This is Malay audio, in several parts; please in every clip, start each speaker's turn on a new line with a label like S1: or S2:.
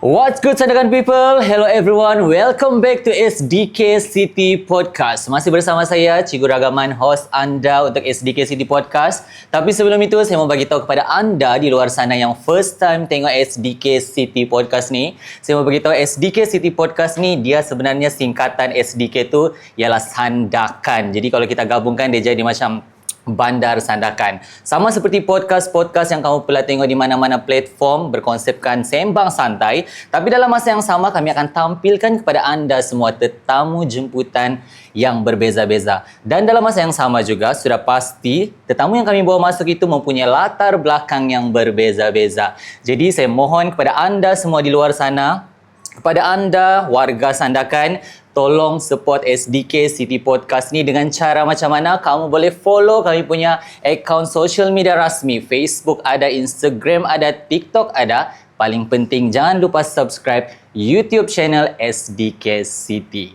S1: What's good Sandakan people? Hello everyone, welcome back to SDK City Podcast. Masih bersama saya, Cikgu Ragaman, host anda untuk SDK City Podcast. Tapi sebelum itu, saya mau bagi tahu kepada anda di luar sana yang first time tengok SDK City Podcast ni. Saya mau bagi tahu SDK City Podcast ni, dia sebenarnya singkatan SDK tu ialah Sandakan. Jadi kalau kita gabungkan, dia jadi macam Bandar Sandakan. Sama seperti podcast-podcast yang kamu pernah tengok di mana-mana platform berkonsepkan sembang santai. Tapi dalam masa yang sama, kami akan tampilkan kepada anda semua tetamu jemputan yang berbeza-beza. Dan dalam masa yang sama juga, sudah pasti tetamu yang kami bawa masuk itu mempunyai latar belakang yang berbeza-beza. Jadi saya mohon kepada anda semua di luar sana, kepada anda warga Sandakan, tolong support SDK City Podcast ni dengan cara macam mana? Kamu boleh follow kami punya akaun social media rasmi. Facebook ada, Instagram ada, TikTok ada. Paling penting, jangan lupa subscribe YouTube channel SDK City.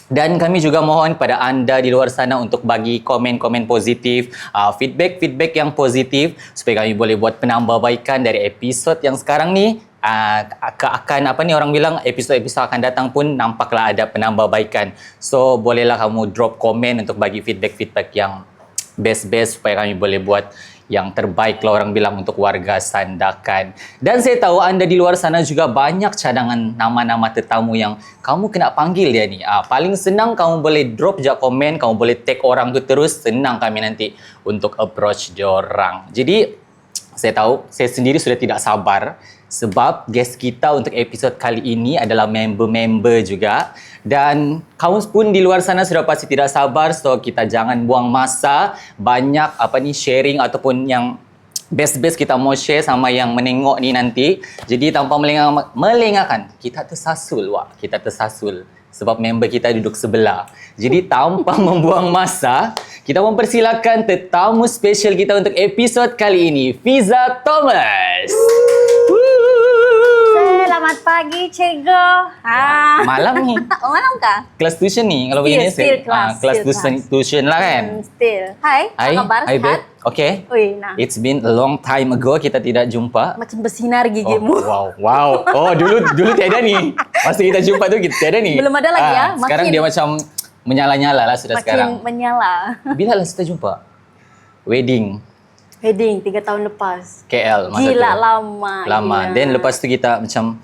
S1: Dan kami juga mohon kepada anda di luar sana untuk bagi komen-komen positif, feedback-feedback yang positif supaya kami boleh buat penambahbaikan dari episod yang sekarang ni. Akan orang bilang episod-episod akan datang pun nampaklah ada penambahbaikan. So bolehlah kamu drop komen untuk bagi feedback-feedback yang best-best supaya kami boleh buat yang terbaik lah orang bilang untuk warga Sandakan. Dan saya tahu anda di luar sana juga banyak cadangan nama-nama tetamu yang kamu kena panggil dia ni. Paling senang kamu boleh drop je komen, kamu boleh tag orang tu terus, senang kami nanti untuk approach diorang. Jadi saya tahu saya sendiri sudah tidak sabar sebab guest kita untuk episod kali ini adalah member-member juga. Dan kamu pun di luar sana sudah pasti tidak sabar, so kita jangan buang masa. Banyak sharing ataupun yang best-best kita mau share sama yang menengok ni nanti. Jadi tanpa melengahkan, kita tersasul sebab member kita duduk sebelah. Jadi tanpa membuang masa, kita mempersilakan tetamu special kita untuk episod kali ini, Fiza Thomas.
S2: Selamat pagi, Cikgu.
S1: Malam ni.
S2: Malam kah?
S1: Kelas tuition ni kalau begini.
S2: Still class.
S1: Kelas tuition lah kan.
S2: Still. Hai, apa kabar?
S1: Hi,
S2: Sehat?
S1: Okay.
S2: Ui, nah.
S1: It's been a long time ago kita tidak jumpa.
S2: Macam bersinar gigimu.
S1: Wow. Oh, dulu tiada ni. Masa kita jumpa tu kita tiada ni.
S2: Belum ada lagi ya.
S1: Sekarang dia macam menyala-nyala lah sudah sekarang.
S2: Makin menyala.
S1: Bila lah kita jumpa? Wedding
S2: 3 tahun lepas.
S1: KL masa
S2: Gila
S1: tu. Lama.
S2: Ya.
S1: Then lepas tu kita macam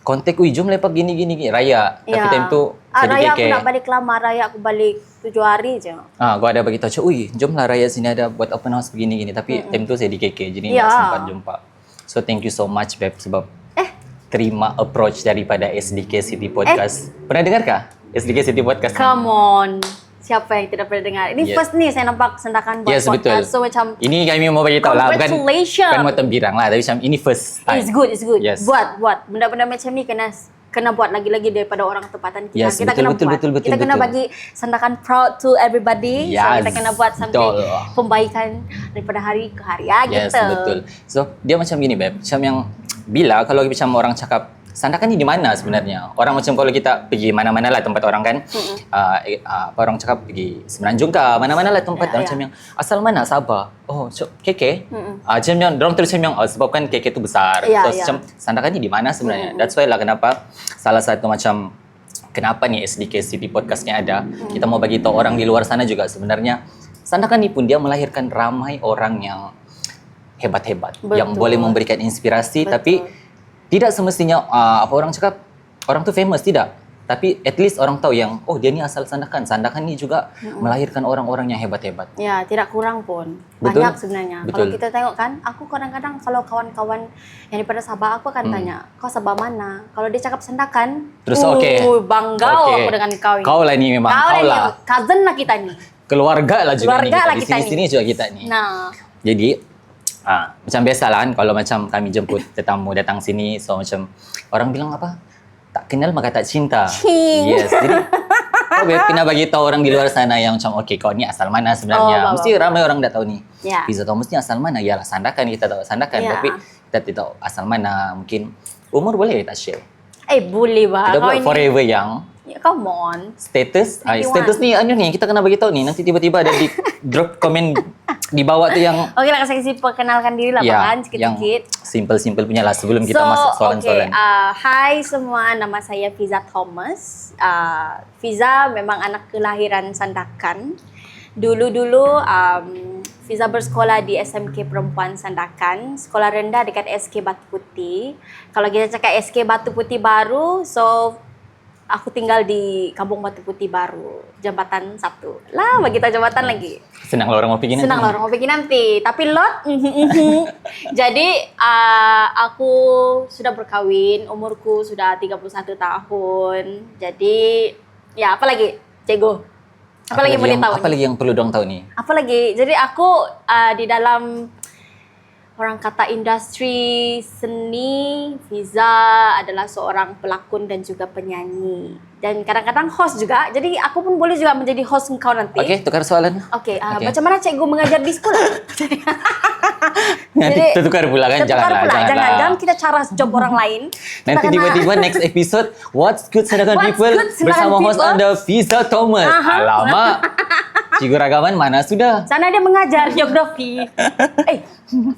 S1: kontak, jom lepak gini raya. Tapi
S2: Ya.
S1: time tu saya
S2: Raya
S1: di KK.
S2: aku nak balik lama. Raya aku balik 7 hari je.
S1: Gua ada bagi tahu, jomlah raya sini ada buat open house begini. Tapi time tu saya di KK, jadi
S2: Ya.
S1: tak sempat jumpa. So thank you so much Beb sebab terima approach daripada SDK City Podcast. Pernah dengar kah SDK City Podcast?
S2: Come on. Siapa yang tidak pernah dengar? Ini first ni saya nampak Sandakan buat
S1: Yes,
S2: podcast.
S1: betul.
S2: So macam
S1: ini kami mau bagi tahu lah, bukan mau tembirang lah, tapi macam ini first time.
S2: It's good.
S1: Yes.
S2: Buat benda-benda macam ni kena buat lagi-lagi daripada orang tempatan kita.
S1: Yes,
S2: Kita
S1: betul.
S2: Kita kena bagi Sandakan proud to everybody.
S1: Yes,
S2: So kita kena buat something
S1: betul.
S2: pembaikan daripada hari ke hari
S1: Yes,
S2: gitu.
S1: betul. So dia macam gini Beb, macam yang bila kalau macam orang cakap Sandakan ni di mana sebenarnya? Orang macam kalau kita pergi mana-mana lah tempat orang kan, orang cakap pergi Semenanjung kah, mana-mana lah tempat macam yang asal mana Sabah. Oh, KK. Macam yang dorang terus macam yang sebab kan KK tu besar. So macam Sandakan ni di mana sebenarnya? That's why lah kenapa salah satu macam kenapa ni SDK City Podcast ni ada. Kita mau bagi tahu orang di luar sana juga sebenarnya Sandakan ni pun dia melahirkan ramai orang yang hebat-hebat, yang boleh memberikan inspirasi. Tapi tidak semestinya orang cakap orang tu famous, tidak. Tapi at least orang tahu yang dia ni asal Sandakan. Sandakan ni juga melahirkan orang-orang yang hebat-hebat.
S2: Ya, tidak kurang pun.
S1: Betul?
S2: Banyak sebenarnya.
S1: Betul.
S2: Kalau kita tengok kan, aku kadang-kadang kalau kawan-kawan yang daripada Sabah, aku akan tanya, kau Sabah mana? Kalau dia cakap Sandakan,
S1: terus
S2: bangga aku dengan kau ini.
S1: Kau lah ni memang, kau lah.
S2: Cousin lah kita ni.
S1: Keluarga lah juga
S2: Keluarga lah
S1: ni.
S2: kita
S1: Di sini juga kita ni.
S2: Nah.
S1: Jadi macam biasalah kan kalau macam kami jemput tetamu datang sini, so macam orang bilang apa? Tak kenal maka tak cinta. Yes. Jadi kau kena bagi tahu orang di luar sana yang macam kau ni asal mana sebenarnya. Mesti ramai orang dah tahu ni. Fiza Thomas ni asal mana? Yalah Sandakan, kita tahu Sandakan, tapi kita tidak tahu asal mana. Mungkin umur boleh tak share?
S2: Boleh bah.
S1: Kita buat forever young.
S2: Ya, come on.
S1: Status?
S2: 91.
S1: Status ni kita kena bagi tahu ni. Nanti tiba-tiba ada di drop komen di bawah tu yang
S2: Oke lah, kasih perkenalkan diri lah,
S1: ya,
S2: kan,
S1: yang
S2: sedikit-sedikit.
S1: simple-simple punya lah sebelum kita masuk soalan-soalan.
S2: Hai semua, nama saya Fiza Thomas. Fiza memang anak kelahiran Sandakan. Dulu-dulu Fiza bersekolah di SMK Perempuan Sandakan, sekolah rendah dekat SK Batu Putih. Kalau kita cakap SK Batu Putih baru, so aku tinggal di Kampung Batu Putih baru, Jambatan 1. Lah, bagi tahu jambatan lagi.
S1: Senang lah orang mau pergi nanti.
S2: Senang lah orang mau pergi nanti. Tapi lot. Jadi aku sudah berkahwin, umurku sudah 31 tahun. Jadi ya apa lagi? Cego. Apa lagi mau ditahu?
S1: Apa lagi yang perlu dong tahu nih?
S2: Apa lagi? Jadi aku di dalam orang kata industri seni, Fiza adalah seorang pelakon dan juga penyanyi. Dan kadang-kadang host juga. Jadi aku pun boleh juga menjadi host engkau nanti.
S1: Okey, tukar soalan.
S2: Okey, macam mana cikgu mengajar di sekolah?
S1: Nanti kita tukar pula kan?
S2: Jangan kita cara job orang lain.
S1: Nanti tiba-tiba next episode What's Good Sandakan People bersama host anda Fiza Thomas. Alamak. Cikgu Ragaman mana sudah?
S2: Sana dia mengajar geografi.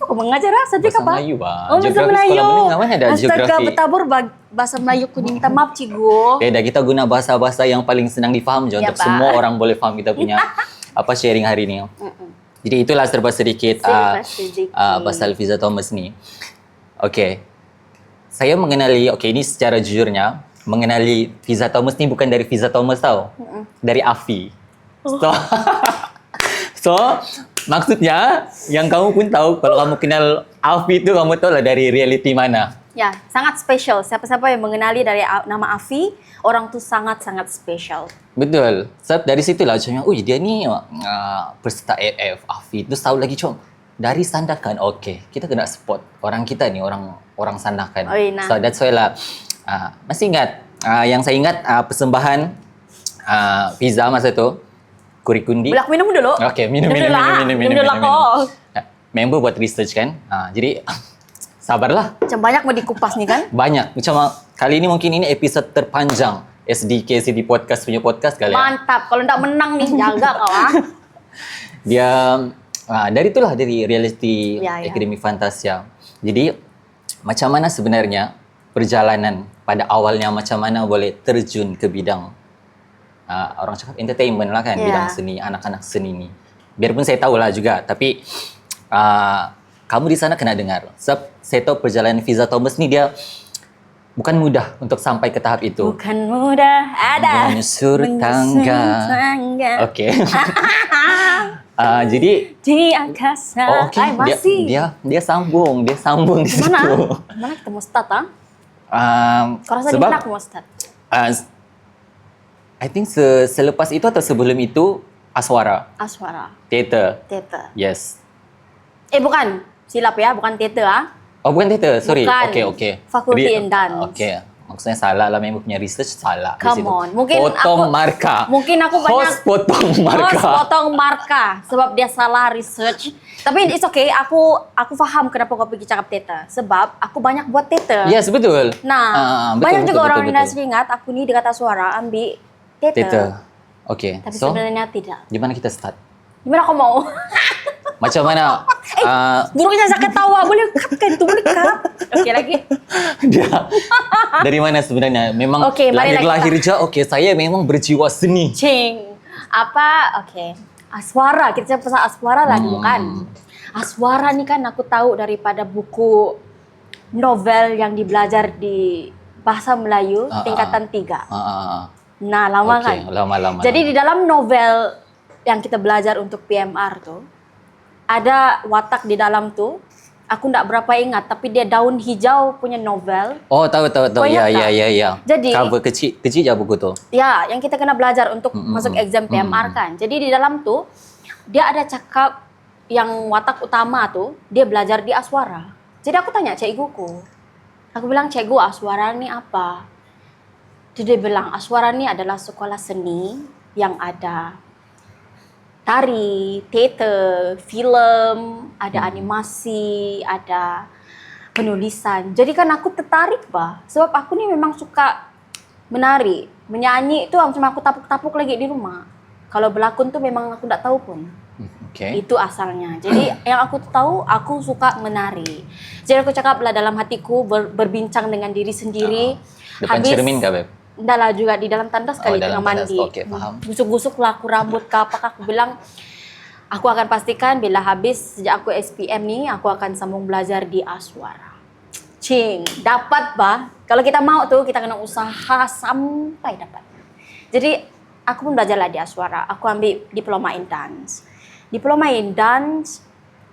S2: Aku mengajar subjek
S1: bahasa
S2: apa?
S1: Melayu, Bang.
S2: Oh, bahasa
S1: Geografi
S2: Melayu.
S1: sekolah menengah mana ada geografi?
S2: Astaga, bertabur bahasa Melayu ku ni. Minta maaf, cikgu.
S1: Dah kita guna bahasa-bahasa yang paling senang difaham je untuk
S2: Pak.
S1: semua orang boleh faham kita punya sharing hari ni. Jadi itulah serba sedikit pasal Fiza Thomas ni. Okey. Saya mengenali, ini secara jujurnya, mengenali Fiza Thomas ni bukan dari Fiza Thomas tau. Dari Afi. So, maksudnya yang kamu pun tahu kalau kamu kenal Afi tu kamu tahu lah dari reality mana.
S2: Ya, sangat spesial. Siapa-siapa yang mengenali dari nama Afi, orang tu sangat-sangat spesial.
S1: Betul. Sebab dari situlah macam, dia ni peserta AF, Afi. Terus tahu lagi macam, dari Sandakan, okey, kita kena support orang kita ni, orang Sandakan.
S2: Nah.
S1: So that's why lah, masih ingat, yang saya ingat persembahan Fiza masa tu, Kurikundi.
S2: Boleh aku minum dulu?
S1: Okey, minum dulu kau. Member buat research kan, jadi sabarlah.
S2: Macam banyak mau dikupas ni kan?
S1: Banyak. Macam kali ini mungkin ini episod terpanjang SDK City Podcast punya podcast kali.
S2: Mantap. Kalau tak menang nih, jaga kau.
S1: Dia dari itulah, dari reality
S2: Ya.
S1: Akademi Fantasia. Jadi macam mana sebenarnya perjalanan pada awalnya, macam mana boleh terjun ke bidang orang cakap entertainment lah kan, bidang seni, anak-anak seni ni. Biarpun saya tahulah juga, tapi kamu di sana kena dengar. Sebab saya tahu perjalanan Fiza Thomas ni dia bukan mudah untuk sampai ke tahap itu.
S2: Bukan mudah ada
S1: menyusur tangga. Okey. Jadi
S2: di angkasa.
S1: Okey.
S2: Masih.
S1: Dia sambung di situ.
S2: Mana kita mau start Kau rasa di
S1: sebab
S2: mana aku mau start?
S1: I think selepas itu atau sebelum itu Aswara. Teater. Yes.
S2: Bukan. Silap ya, bukan teater
S1: Oh, bukan teater. Sorry.
S2: Bukan.
S1: Okey.
S2: Fakulti and Dance.
S1: Okey. Maksudnya salah lah, memang punya research salah.
S2: Come on. Mungkin
S1: potong marka.
S2: Mungkin aku banyak
S1: Host potong marka.
S2: Sebab dia salah research. Tapi it's okay. Aku faham kenapa kau pergi cakap teater. Sebab aku banyak buat teater.
S1: Yes, betul.
S2: Nah, banyak juga orang industri ingat aku ni dekat Aswara ambil teater.
S1: Okey.
S2: Tapi sebenarnya tidak.
S1: Gimana kita start?
S2: Gimana kau mau?
S1: Macam mana?
S2: Buruknya saya ketawa. Boleh cut kan itu? Boleh cut? Okey lagi.
S1: Dia dari mana sebenarnya? Memang lahir je. Okey, saya memang berjiwa seni.
S2: Okey. Aswara. Kita cakap pasal Aswara lah dulu kan. Aswara ni kan aku tahu daripada buku novel yang dibelajar di bahasa Melayu tingkatan 3. Nah, lama kan?
S1: Lama.
S2: Jadi di dalam novel yang kita belajar untuk PMR tu, ada watak di dalam tu. Aku tak berapa ingat, tapi dia daun hijau punya novel.
S1: Oh, tahu. Ya.
S2: Jadi,
S1: cover kecil je buku tu.
S2: Ya, yang kita kena belajar untuk masuk exam PMR kan. Jadi di dalam tu, dia ada cakap yang watak utama tu, dia belajar di Aswara. Jadi aku tanya cikguku. Aku bilang, cikgu, Aswara ni apa? Dia bilang, Aswara ni adalah sekolah seni yang ada tari, teater, filem, ada animasi, ada penulisan. Jadi kan aku tertarik bah, sebab aku ni memang suka menari. Menyanyi itu macam aku tapuk-tapuk lagi di rumah. Kalau berlakon tuh memang aku tak tahu pun.
S1: Okay.
S2: Itu asalnya. Jadi yang aku tahu, aku suka menari. Jadi aku cakap lah dalam hatiku berbincang dengan diri sendiri.
S1: Depan cermin kah, Beb?
S2: Enggak lah, juga di dalam tandas sekali tengah
S1: dalam tandas.
S2: mandi.
S1: Oke, paham.
S2: Gusuk-gusuk lah aku rambut ke apakah aku bilang aku akan pastikan bila habis sejak aku SPM ni aku akan sambung belajar di Aswara. Cing, dapat bah. Kalau kita mau tuh kita kena usaha sampai dapat. Jadi aku pun belajarlah di Aswara. Aku ambil diploma in dance. Diploma in dance,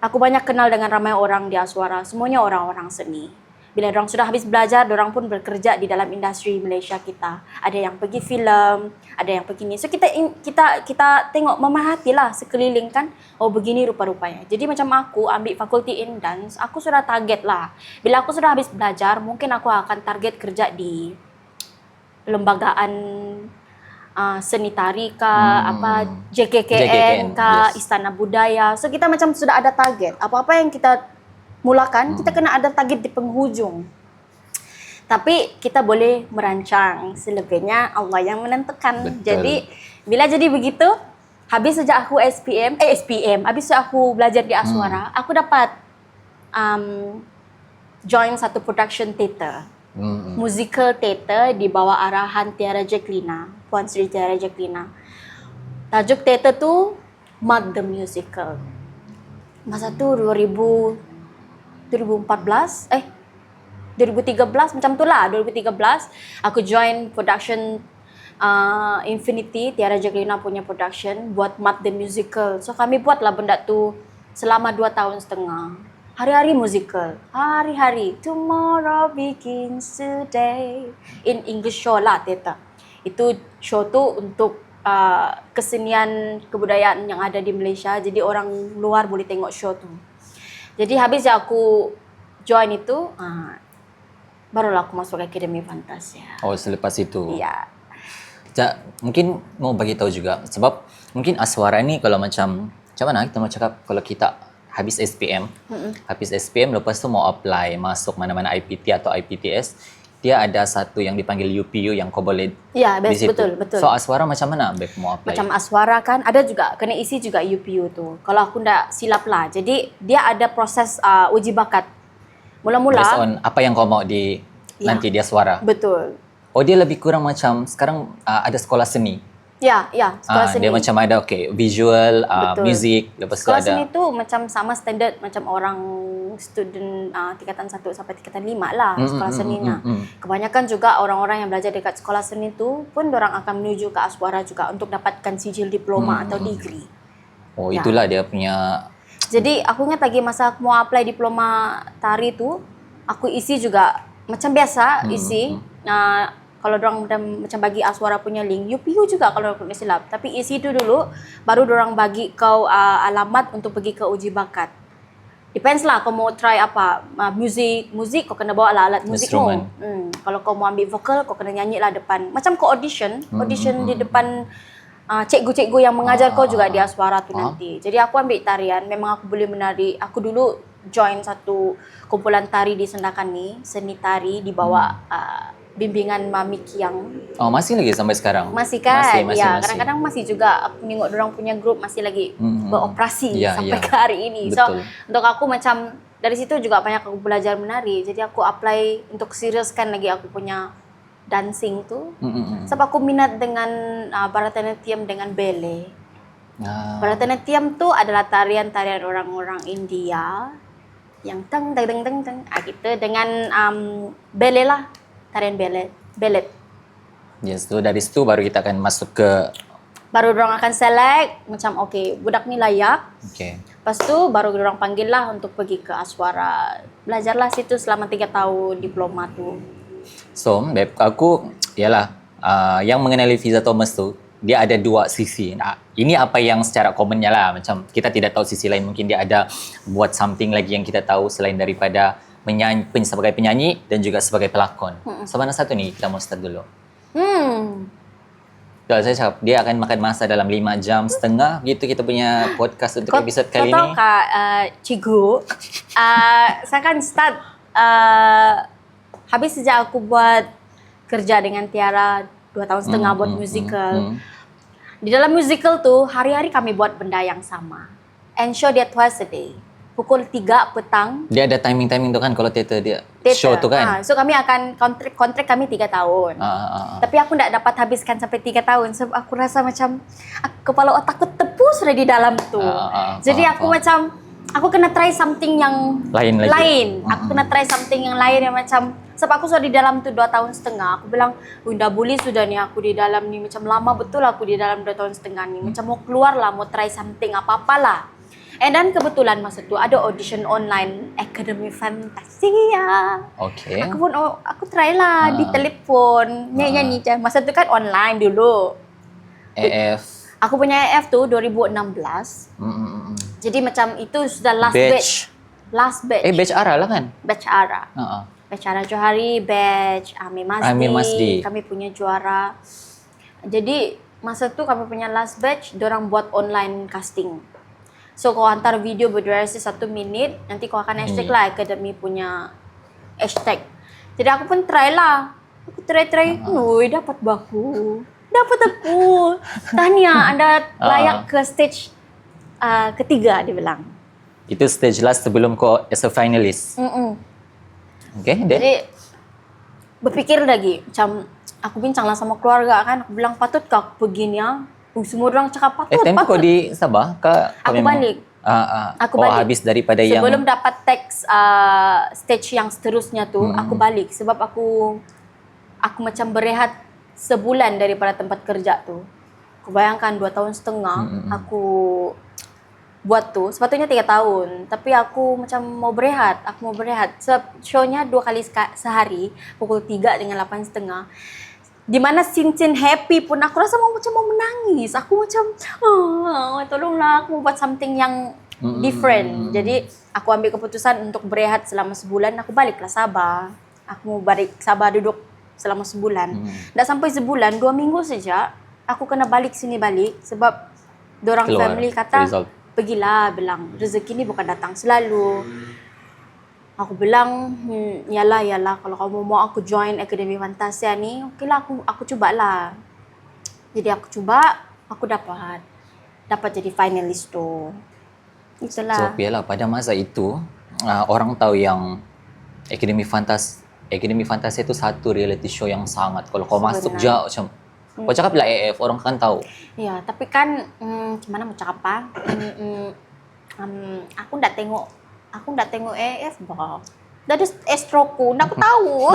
S2: aku banyak kenal dengan ramai orang di Aswara. Semuanya orang-orang seni. Bila orang sudah habis belajar, orang pun bekerja di dalam industri Malaysia kita. Ada yang pergi filem, ada yang pergi ni. So kita tengok memerhatilah sekeliling kan. Oh begini rupa-rupanya. Jadi macam aku ambil fakulti in dance, aku sudah target lah. Bila aku sudah habis belajar, mungkin aku akan target kerja di lembagaan seni tari JKKN
S1: yes.
S2: Istana Budaya. So kita macam sudah ada target. Apa-apa yang kita mulakan, kita kena ada target di penghujung. Tapi kita boleh merancang, selebihnya Allah yang menentukan.
S1: Betul.
S2: Jadi bila jadi begitu, habis sejak aku habis sejak aku belajar di Aswara, aku dapat join satu production theater. Musical theater di bawah arahan Tiara Jacquelina, Puan Sri Tiara Jacquelina. Tajuk theater tu Mud the Musical. Masa tu 2013 macam tu lah, 2013 aku join production Infinity, Tiara Jacquelina punya production buat Mud the Musical. So kami buatlah benda tu selama 2 tahun setengah. Hari-hari musical, hari-hari. Tomorrow begins today. In English show lah, theater. Itu show tu untuk kesenian kebudayaan yang ada di Malaysia. Jadi orang luar boleh tengok show tu. Jadi habis aku join itu, barulah aku masuk Akademi Fantasia.
S1: Oh, selepas itu?
S2: Ya.
S1: Mungkin mau bagi tahu juga. Sebab mungkin Aswara ni kalau macam mana kita mau cakap kalau kita habis SPM, lepas tu mau apply masuk mana-mana IPT atau IPTS, dia ada satu yang dipanggil UPU yang kau boleh di situ.
S2: Betul.
S1: So Aswara macam mana Beb mau apply?
S2: Macam Aswara kan ada juga kena isi juga UPU tu. Kalau aku tak silap lah. Jadi dia ada proses uji bakat. Mula-mula
S1: based on apa yang kau mau nanti di Aswara.
S2: Betul.
S1: Oh, dia lebih kurang macam sekarang ada sekolah seni.
S2: Ya, sekolah seni.
S1: Dia macam ada visual, music, lepas
S2: sekolah
S1: tu ada.
S2: Sekolah seni tu macam sama standard macam orang student tingkatan 1 sampai tingkatan 5 lah sekolah seninya. Kebanyakan juga orang-orang yang belajar dekat sekolah seni tu pun orang akan menuju ke Aswara juga untuk dapatkan sijil diploma atau degree.
S1: Oh, itulah dia punya.
S2: Jadi aku ingat lagi masa aku mau apply diploma tari tu, aku isi juga macam biasa isi. Kalau dorang macam bagi Aswara punya link, UPU juga kalau aku tak silap. Tapi isi itu dulu, baru dorang bagi kau alamat untuk pergi ke uji bakat. Depends lah kau mau try apa. Muzik kau kena bawa alat muzik kau. Kalau kau mau ambil vokal, kau kena nyanyi lah depan. Macam kau audition di depan cikgu-cikgu yang mengajar kau juga di Aswara tu nanti. Jadi aku ambil tarian, memang aku boleh menari. Aku dulu join satu kumpulan tari di Sandakan ni, seni tari di bawah bimbingan Mami Kiang.
S1: Oh, masih lagi sampai sekarang?
S2: Masih kan?
S1: Masih.
S2: Kadang-kadang masih juga aku tengok orang punya grup masih lagi beroperasi sampai ke hari ini.
S1: Betul.
S2: So, untuk aku macam dari situ juga banyak aku belajar menari. Jadi aku apply untuk seriuskan lagi aku punya dancing tu. Sebab aku minat dengan Bharatanatyam dengan ballet. Bharatanatyam tu adalah tarian-tarian orang-orang India yang teng gitu dengan ballet lah. Tarian ballet.
S1: Yes, tu dari situ baru kita akan masuk ke.
S2: Baru orang akan select macam budak ni layak. Lepas tu baru orang panggil lah untuk pergi ke Aswara. Belajarlah situ selama 3 tahun diploma tu.
S1: So, Beb, aku yang mengenali Fiza Thomas tu, dia ada 2 sisi. Ini apa yang secara commonnya lah, macam kita tidak tahu sisi lain, mungkin dia ada buat something lagi yang kita tahu selain daripada sebagai penyanyi dan juga sebagai pelakon. So, mana satu ni kita mau start dulu? Saya cakap dia akan makan masa dalam 5.5 jam gitu kita punya podcast untuk episod kali ni.
S2: Kau tahu Kak, Cikgu, saya akan start habis sejak aku buat kerja dengan Tiara 2 tahun setengah buat musical. Di dalam musical tuh, hari-hari kami buat benda yang sama. And show dia twice a day. Pukul 3 petang.
S1: Dia ada timing-timing tu kan kalau teater dia. Show tu kan.
S2: So kami akan kontrak kami 3 tahun. Tapi aku tak dapat habiskan sampai 3 tahun sebab aku rasa macam kepala otakku tepu sudah di dalam tu. Jadi aku macam aku kena try something yang lain. Aku kena try something yang lain yang macam sebab aku sudah di dalam tu 2 tahun setengah. Aku bilang, dah boleh sudah ni aku di dalam ni. Macam lama betul aku di dalam 2 tahun setengah ni. Macam mau keluar lah, mau try something apa-apalah. And dan kebetulan masa tu ada audition online Academy Fantasia.
S1: Okay.
S2: Aku try lah di telefon. Nyanyi-nyanyi je. Masa tu kan online dulu.
S1: AF.
S2: Aku punya AF tu 2016. Jadi macam itu sudah last batch. Last batch.
S1: Batch Ara lah kan?
S2: Batch Ara. Batch Ara Johari, batch Amir Masdi. Kami punya juara. Jadi masa tu kami punya last batch, diorang buat online casting. So kau hantar video berdurasi 1 minit, nanti kau akan hashtag lah Academy punya hashtag. Jadi aku pun try lah. Aku try. Woi, dapat baku. Dapat aku. Tahniah, Anda layak ke stage ketiga, dia bilang.
S1: Itu stage last sebelum kau as a finalist. Okay,
S2: jadi berpikir lagi, macam aku bincang lah sama keluarga kan. Aku bilang, patutkah aku begini ya? Semua orang cakap patut.
S1: Time kau di Sabah?
S2: Aku balik. Aku balik.
S1: Habis daripada
S2: sebelum dapat teks stage yang seterusnya tu, aku balik. Sebab aku macam berehat sebulan daripada tempat kerja tu. Aku bayangkan 2 tahun setengah aku buat tu. Sepatutnya 3 tahun. Tapi aku macam mau berehat. Aku mau berehat. Sebab show-nya 2 kali sehari. Pukul 3 dengan 8.30. Di mana scene happy pun aku rasa mau menangis. Aku macam tolonglah aku buat something yang different. Jadi aku ambil keputusan untuk berehat selama sebulan. Aku baliklah Sabah. Aku mau balik Sabah duduk selama sebulan. Tak sampai sebulan, 2 minggu saja aku kena balik sini balik sebab dorang family kata pergilah, bilang rezeki ni bukan datang selalu. Aku bilang, yalah kalau kamu mau aku join Academy Fantasia ni, okeylah aku cubalah. Jadi aku cuba, aku dapat jadi finalist tu. Itulah.
S1: So, yalah pada masa itu orang tahu yang Academy Fantasia itu satu reality show yang sangat kalau kau masuk je macam kau cakap lah AF, orang kan tahu. Ya,
S2: tapi kan gimana mau cakap apa? Aku ndak tengok AF bah. Dah ada estroku, ndak aku tahu.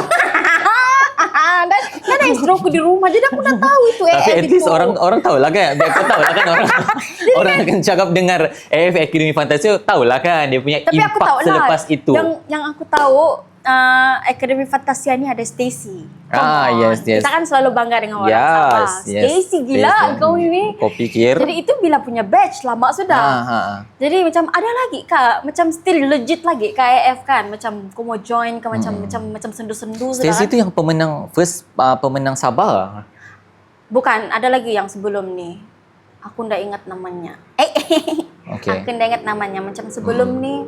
S2: Dan ada estroku di rumah, jadi aku dah tahu itu AF.
S1: Tapi at least orang tahu lah kan. Dia tahu lah kan orang akan cakap dengar AF Academy Fantasia tahu lah kan dia punya
S2: tapi
S1: impact selepas itu.
S2: Yang aku tahu Academy Fantasia ni ada Stacy.
S1: Yes.
S2: Kita kan selalu bangga dengan orang Sabah. Stacy gila kau ini.
S1: Kau pikir?
S2: Jadi itu bila punya batch lama sudah. Jadi macam ada lagi kak, macam still legit lagi KAF kan. Macam kau mau join ke macam sendu-sendu.
S1: Stacy itu yang pemenang pemenang Sabah.
S2: Bukan, ada lagi yang sebelum ni. Aku ndak ingat namanya.
S1: Okay.
S2: Aku ndak ingat namanya. Macam sebelum ni.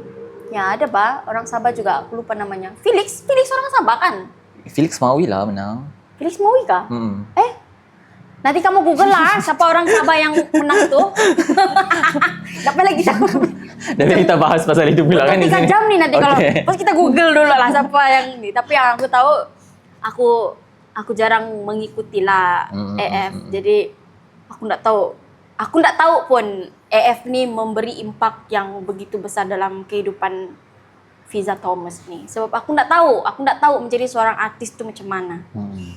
S2: Ya ada bah, orang Sabah juga, aku lupa namanya. Felix orang Sabah kan?
S1: Felix Mawi lah menang.
S2: Felix Mawi kah? Nanti kamu Google lah siapa orang Sabah yang menang tu. Dapat lagi
S1: Tapi kita bahas pasal itu pula kan.
S2: 3 jam ni nanti kalau pas kita Google dulu lah siapa yang ni. Tapi yang aku tahu, aku jarang mengikuti lah AF. Jadi aku tak tahu pun AF ni memberi impak yang begitu besar dalam kehidupan Fiza Thomas ni. Sebab aku tak tahu menjadi seorang artis tu macam mana.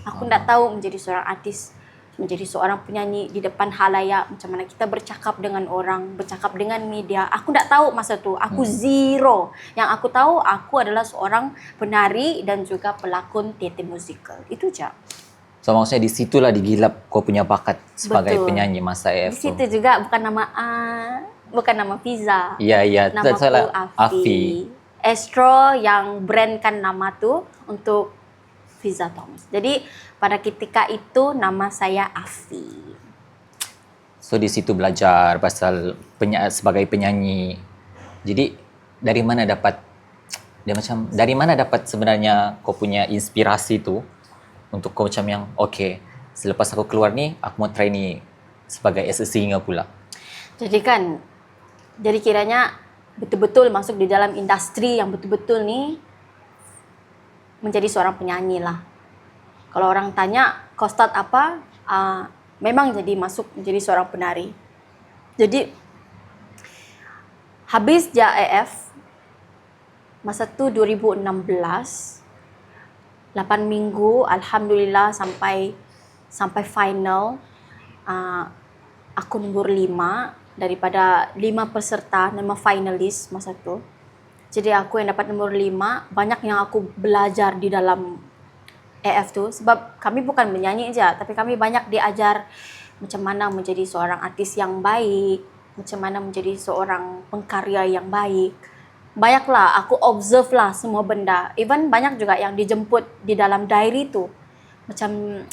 S2: Aku tak tahu menjadi seorang artis, menjadi seorang penyanyi di depan halayak, macam mana kita bercakap dengan orang, bercakap dengan media. Aku tak tahu masa tu. Aku zero. Yang aku tahu, aku adalah seorang penari dan juga pelakon teater musikal. Itu je.
S1: So maksudnya di situlah digilap kau punya bakat sebagai penyanyi masa AF.
S2: Di situ juga bukan nama Fiza.
S1: Iya.
S2: Nama aku Afi. Astro yang brandkan nama tu untuk Fiza Thomas. Jadi pada ketika itu nama saya Afi.
S1: So di situ belajar pasal sebagai penyanyi. Jadi dari mana dapat sebenarnya kau punya inspirasi tu untuk kau macam yang selepas aku keluar ni, aku mau try ni sebagai as a singer pula.
S2: Jadi kiranya betul-betul masuk di dalam industri yang betul-betul ni menjadi seorang penyanyi lah. Kalau orang tanya kau start apa, memang jadi masuk menjadi seorang penari. Jadi habis JAF masa tu 2016, 8 minggu alhamdulillah sampai final. Aku nombor 5 daripada 5 peserta, 5 finalis masa tu. Jadi aku yang dapat nombor 5, banyak yang aku belajar di dalam AF tu sebab kami bukan menyanyi aja, tapi kami banyak diajar macam mana menjadi seorang artis yang baik, macam mana menjadi seorang pengkarya yang baik. Banyaklah aku observe lah semua benda. Even banyak juga yang dijemput di dalam diary tu. Macam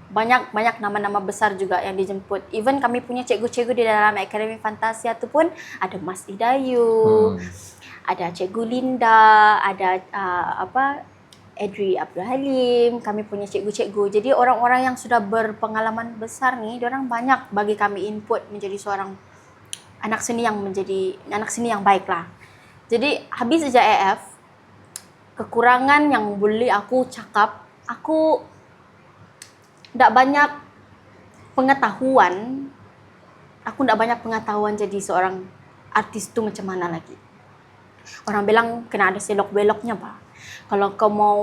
S2: banyak nama-nama besar juga yang dijemput. Even kami punya cikgu-cikgu di dalam Akademi Fantasia tu pun ada Mas Idayu, ada Cikgu Linda, ada Edri Abdul Halim. Kami punya cikgu-cikgu. Jadi orang-orang yang sudah berpengalaman besar ni, diorang banyak bagi kami input menjadi seorang anak seni yang baik lah. Jadi habis sejak AF, kekurangan yang boleh aku cakap, aku tak banyak pengetahuan. Aku tak banyak pengetahuan jadi seorang artis tu macam mana lagi. Orang bilang kena ada selok-beloknya pak. Kalau kau mau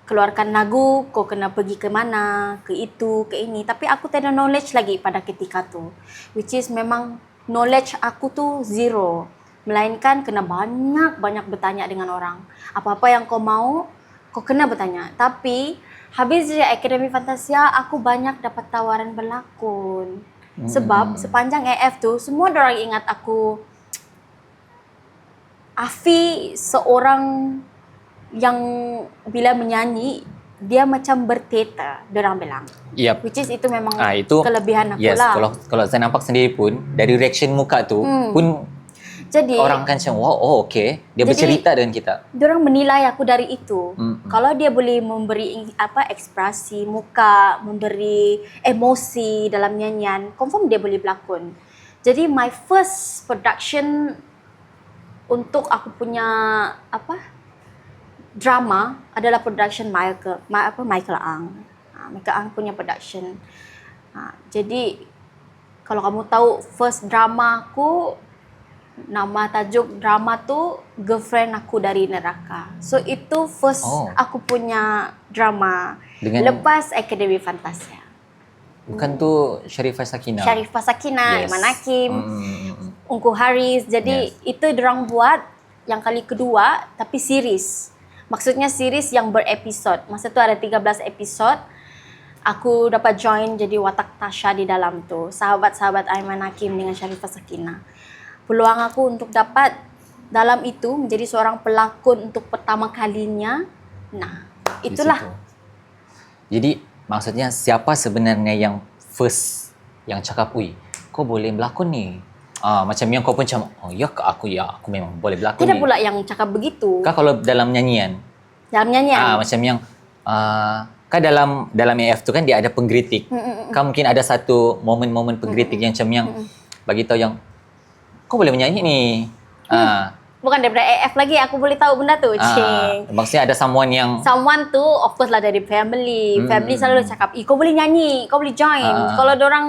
S2: keluarkan lagu, kau kena pergi ke mana, ke itu, ke ini. Tapi aku tak ada knowledge lagi pada ketika tu. Which is memang knowledge aku tu zero. Melainkan kena banyak bertanya dengan orang. Apa-apa yang kau mau, kau kena bertanya. Tapi habis dari Akademi Fantasia, aku banyak dapat tawaran berlakon. Sebab sepanjang AF tu, semua orang ingat aku Afi seorang yang bila menyanyi, dia macam berteater, orang bilang.
S1: Yep.
S2: Which is itu memang
S1: itu,
S2: kelebihan aku
S1: yes,
S2: lah.
S1: Kalau saya nampak sendiri pun, dari reaction muka tu pun
S2: jadi,
S1: orang kan macam, wow, okay. Dia bercerita dengan kita.
S2: Diorang menilai aku dari itu. Kalau dia boleh memberi ekspresi muka, memberi emosi dalam nyanyian, confirm dia boleh berlakon. Jadi my first production untuk aku punya drama adalah production Michael Ang. Michael Ang punya production. Jadi kalau kamu tahu first drama aku, nama tajuk drama tu Girlfriend Aku Dari Neraka. So itu first aku punya drama lepas Akademi Fantasia.
S1: Bukan tu Sharifah Sakinah.
S2: Sharifah Sakinah, yes. Iman Hakim, Ungku Haris. Jadi itu dorang buat yang kali kedua tapi series. Maksudnya series yang berepisod. Masa tu ada 13 episod. Aku dapat join jadi watak Tasha di dalam tu. Sahabat-sahabat Aiman Hakim dengan Sharifah Sakinah. Peluang aku untuk dapat dalam itu menjadi seorang pelakon untuk pertama kalinya. Nah, itulah.
S1: Jadi maksudnya siapa sebenarnya yang first yang cakap, "Ui, kau boleh berlakon ni." Macam yang kau pun macam, "Oh, ya aku memang boleh berlakon."
S2: Tidak pula yang cakap begitu.
S1: Kau kalau dalam nyanyian.
S2: Dalam nyanyian.
S1: Macam yang kan dalam AF tu kan dia ada penggeritik. Kan mungkin ada satu momen-momen penggeritik yang macam yang bagi tahu yang kau boleh menyanyi ni.
S2: Bukan daripada AF lagi, aku boleh tahu benda tu.
S1: Maksudnya ada someone
S2: tu of course lah dari family. Family selalu cakap, kau boleh nyanyi, kau boleh join. Kalau dorang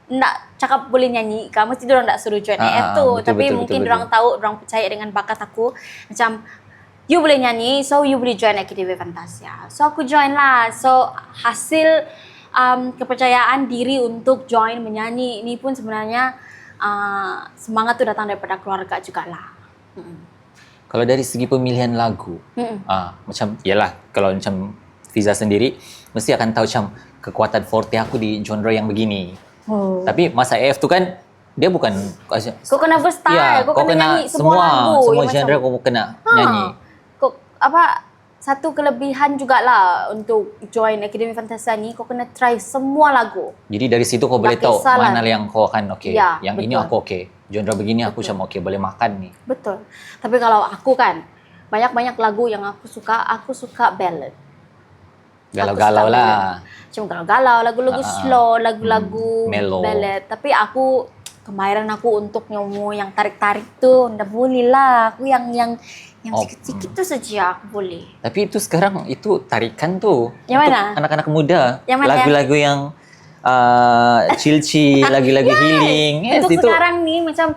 S2: nak cakap boleh nyanyi, mesti dorang tak suruh join AF tu. Tapi mungkin dorang tahu, dorang percaya dengan bakat aku. Macam, you boleh nyanyi, so you boleh join Akademi Fantasia. So aku join lah. So hasil kepercayaan diri untuk join menyanyi ini pun sebenarnya semangat tu datang daripada keluarga jugalah.
S1: Kalau dari segi pemilihan lagu, macam yalah, kalau macam Fiza sendiri mesti akan tahu macam kekuatan forte aku di genre yang begini. Tapi masa AF tu kan dia bukan
S2: kau kena versatile, kau kena nyanyi semua lagu,
S1: semua genre kau kena nyanyi.
S2: Satu kelebihan jugalah untuk join Akademi Fantasia ni, kau kena try semua lagu.
S1: Jadi dari situ kau boleh tahu mana yang kau akan okey. Yang
S2: betul.
S1: Ini aku okey. Genre begini aku macam okey, boleh makan ni.
S2: Betul. Tapi kalau aku kan, banyak-banyak lagu yang aku suka ballad.
S1: Galau-galau
S2: suka
S1: lah.
S2: Cuma galau-galau, lagu-lagu slow, lagu-lagu
S1: Mellow.
S2: ballad. Tapi aku kemarin aku untuk nyomu yang tarik-tarik tuh, ndak boleh lah. Aku yang sikit-sikit tuh saja aku boleh.
S1: Tapi itu sekarang itu tarikan tuh
S2: Yang
S1: untuk
S2: mana?
S1: anak-anak muda.
S2: Yang mana?
S1: Lagu-lagu yang chill-chill, lagu-lagu healing. Yes,
S2: Untuk
S1: itu.
S2: sekarang nih macam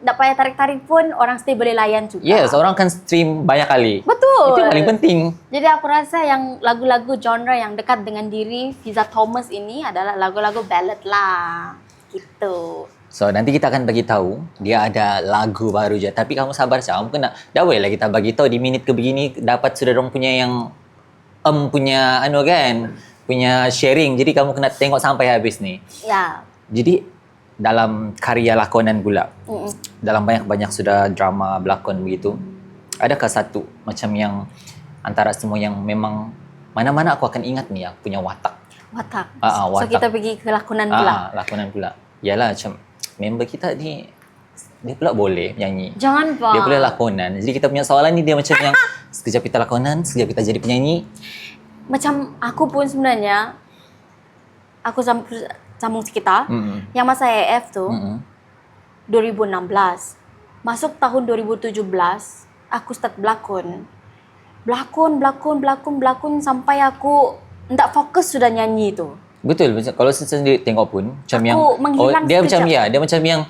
S2: ndak payah tarik-tarik pun orang stay boleh layan juga.
S1: Yes, orang kan stream banyak kali.
S2: Betul.
S1: Itu yang paling penting.
S2: Jadi aku rasa yang lagu-lagu genre yang dekat dengan diri Fiza Thomas ini adalah lagu-lagu ballad lah. Gitu.
S1: So, nanti kita akan bagi tahu dia ada lagu baru je. Tapi kamu sabar saja. Kamu kena dah boleh lah kita bagi tahu di minit ke begini dapat sudah dong punya yang punya kan, punya sharing. Jadi kamu kena tengok sampai habis nih.
S2: Ya.
S1: Jadi dalam karya lakonan pula. Dalam banyak-banyak sudah drama berlakon begitu. Adakah satu macam yang antara semua yang memang mana-mana aku akan ingat nih aku punya watak.
S2: Watak.
S1: Watak.
S2: So kita pergi ke lakonan pula.
S1: Lakonan pula. Yalah macam member kita ni dia pula boleh nyanyi.
S2: Jangan pak.
S1: Dia pula lakonan. Jadi kita punya soalan ni dia macam yang sekejap kita lakonan, sekejap kita jadi penyanyi.
S2: Macam aku pun sebenarnya aku sambung sekitar. Yang masa AF tuh 2016. Masuk tahun 2017 aku start berlakon. Berlakon sampai aku tak fokus sudah nyanyi tu.
S1: Betul. Kalau saya sendiri tengok pun macam
S2: Aku
S1: yang
S2: menghilang
S1: dia macam
S2: sekejap.
S1: dia macam yang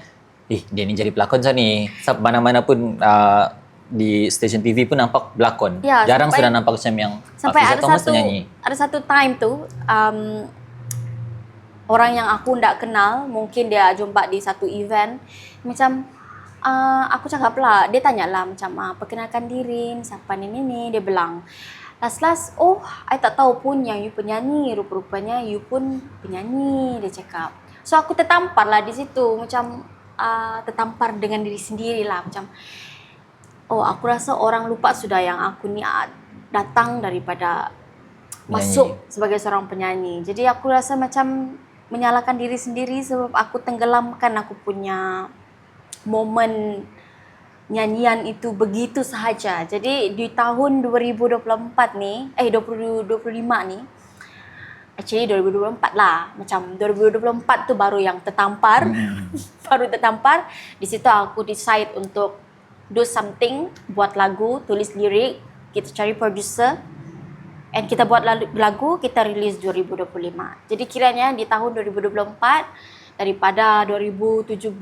S1: dia ni jadi pelakon saya ni. Mana-mana pun di stesen TV pun nampak berlakon.
S2: Ya,
S1: Jarang
S2: sampai-
S1: sudah nampak macam yang
S2: Sampai
S1: Fiza Thomas penyanyi.
S2: ada satu time tu orang yang aku ndak kenal, mungkin dia jumpa di satu event, macam aku cakap lah, dia tanya lah macam perkenalkan diri, siapa ni, dia bilang last I tak tahu pun yang you penyanyi, rupa-rupanya you pun penyanyi, dia cakap. So aku tertampar lah di situ, macam tertampar dengan diri sendiri lah, macam aku rasa orang lupa sudah yang aku ni datang daripada masuk sebagai seorang penyanyi. Jadi aku rasa macam menyalahkan diri sendiri sebab aku tenggelamkan aku punya momen nyanyian itu begitu sahaja. Jadi di tahun 2024 ni, 2025 ni, actually 2024 lah. Macam 2024 tu baru yang tertampar. Baru tertampar. Di situ aku decide untuk do something, buat lagu, tulis lirik, kita cari producer, and kita buat lagu, kita release 2025. Jadi kiranya di tahun 2024, daripada 2017,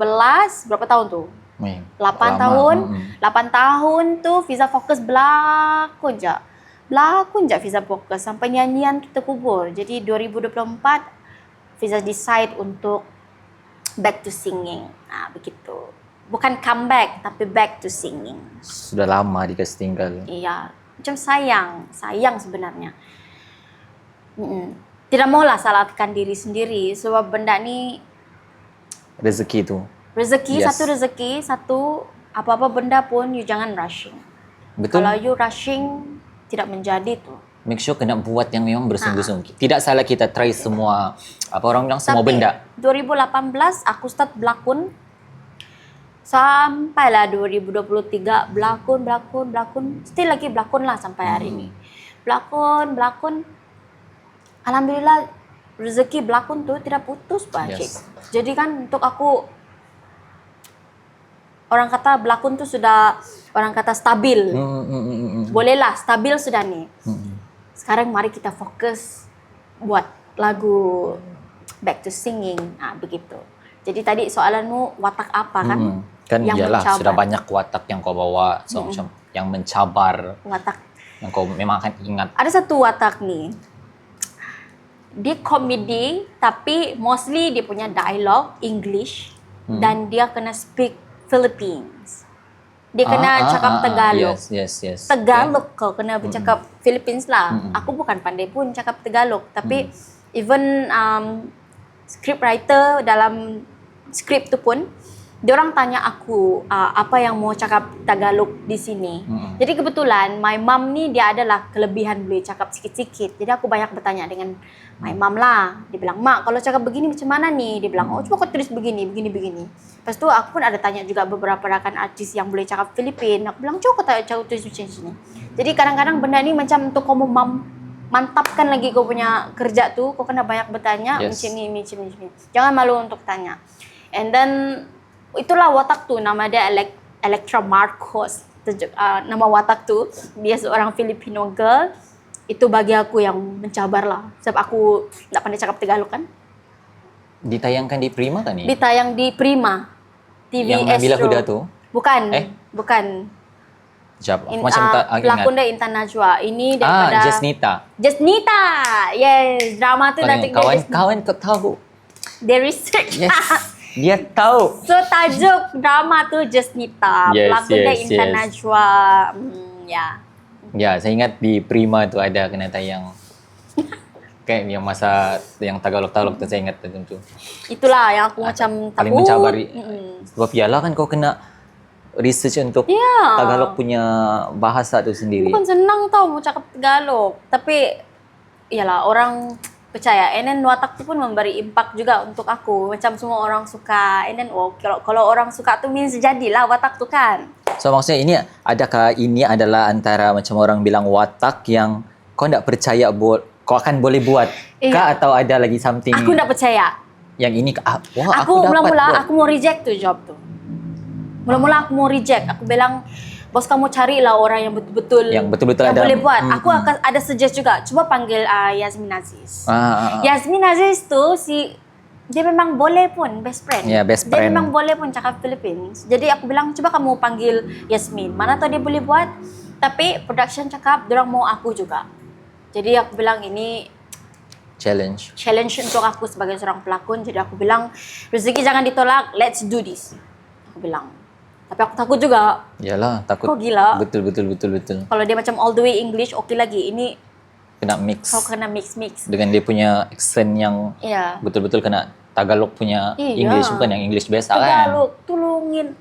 S2: berapa tahun tu? 8 tahun. 8 tahun tu Fiza fokus berlakon je. Fiza fokus sampai nyanyian tu terkubur. Jadi 2024 Fiza decide untuk back to singing. Begitu. Bukan comeback tapi back to singing.
S1: Sudah lama dikasih tinggal.
S2: Iya, macam sayang sebenarnya. Tidak maulah salahkan diri sendiri sebab benda ni
S1: Rezeki tu.
S2: rezeki,
S1: Yes.
S2: satu apa-apa benda pun you jangan rushing.
S1: Betul.
S2: Kalau you rushing tidak menjadi tu.
S1: Make sure kena buat yang memang bersungguh-sungguh. Tidak salah kita try semua, apa orang bilang, semua benda.
S2: 2018 aku start berlakon. Sampailah 2023 berlakon. Still lagi berlakon lah sampai hari ni. Berlakon. Alhamdulillah rezeki berlakon tu tidak putus Pak Cik. Jadi kan untuk aku, orang kata berlakon tu sudah, orang kata stabil. Bolehlah, stabil sudah ni. Sekarang mari kita fokus buat lagu back to singing. Begitu. Jadi tadi soalanmu watak apa kan?
S1: Kan
S2: yang
S1: iyalah
S2: mencabar.
S1: sudah banyak watak yang kau bawa. So macam yang mencabar,
S2: Watak.
S1: yang kau memang akan ingat.
S2: Ada satu watak ni. Dia komedi tapi mostly dia punya dialog English dan dia kena speak Philippines. Dia kena cakap Tagalog.
S1: Yes.
S2: Tagalog kau kena bercakap Philippines lah. Aku bukan pandai pun cakap Tagalog tapi even script writer dalam skrip tu pun diorang tanya aku apa yang mau cakap Tagalog di sini. Jadi kebetulan my mom ni dia adalah kelebihan boleh cakap sikit-sikit. Jadi aku banyak bertanya dengan my mom lah. Dia bilang, "Mak, kalau cakap begini macam mana ni?" Dia bilang, "Oh, coba kau tulis begini." Lepas tu aku pun ada tanya juga beberapa rakan artis yang boleh cakap Filipin. Aku bilang, "Coba kau tulis macam sini." Jadi kadang-kadang benda ni macam untuk kamu mantapkan lagi kau punya kerja tuh, kau kena banyak bertanya,
S1: Yes.
S2: macam ni. Jangan malu untuk tanya. And then itulah watak tuh, nama dia Electra Marcos. Nama watak tuh, dia seorang Filipino girl. Itu bagi aku yang mencabar lah. Sebab aku tak pandai cakap Tagalog kan.
S1: Ditayangkan di Prima kan ni?
S2: Ditayang di Prima TV
S1: Yang Nabila
S2: Astro.
S1: Huda tu?
S2: Bukan. Bukan.
S1: Sekejap.
S2: Pelakon dia Intan Najwa. Ini daripada
S1: Jasnita.
S2: Jasnita. Yes, drama tu dah tengok
S1: Kawan-kawan kau tahu.
S2: dia research.
S1: Yes. Dia tahu.
S2: So tajuk drama tu Jasnita.
S1: Yes,
S2: Pelakon dia
S1: yes,
S2: Intan
S1: yes.
S2: Najwa. Ya.
S1: Ya, saya ingat di Prima tu ada kena tayang. Kayak yang masa yang Tagalog-Tagalog tu saya ingat tu.
S2: Itulah yang aku macam takut.
S1: Paling mencabari. Sebab yalah kan kau kena research untuk
S2: Ya.
S1: Tagalog punya bahasa tu sendiri.
S2: Bukan senang tau mau cakap Tagalog. Tapi, iyalah orang percaya. And then watak tu pun memberi impact juga untuk aku. Macam semua orang suka. And then kalau orang suka tu means jadilah watak tu kan.
S1: So maksudnya ini adakah ini adalah antara macam orang bilang watak yang kau tak percaya kau akan boleh buat kah atau ada lagi something
S2: Aku tak percaya.
S1: yang ini wah
S2: Aku
S1: dapat
S2: mula-mula
S1: buat.
S2: aku mau reject tu job tu. Mula-mula aku mau reject. Aku bilang, bos kamu carilah orang yang betul-betul
S1: Yang betul-betul
S2: yang
S1: ada.
S2: boleh buat. Aku akan ada suggest juga. Cuba panggil Yasmin Aziz. Yasmin Aziz tu dia memang boleh pun best friend.
S1: Ya, best
S2: Dia
S1: friend.
S2: memang boleh pun cakap Philippines. Jadi aku bilang cuba kamu panggil Yasmin. Mana tahu dia boleh buat. Tapi production cakap diorang mau aku juga. Jadi aku bilang ini challenge untuk aku sebagai seorang pelakon. Jadi aku bilang rezeki jangan ditolak. Let's do this. Aku bilang. Tapi aku takut juga.
S1: Yalah, takut.
S2: Kau gila.
S1: Betul.
S2: Kalau dia macam all the way English, okey lagi. Ini
S1: Kena mix
S2: kau kena mix.
S1: dengan dia punya accent yang
S2: Ya.
S1: betul-betul kena Tagalog punya
S2: Iya.
S1: English, bukan yang English biasa kan.
S2: Tagalog,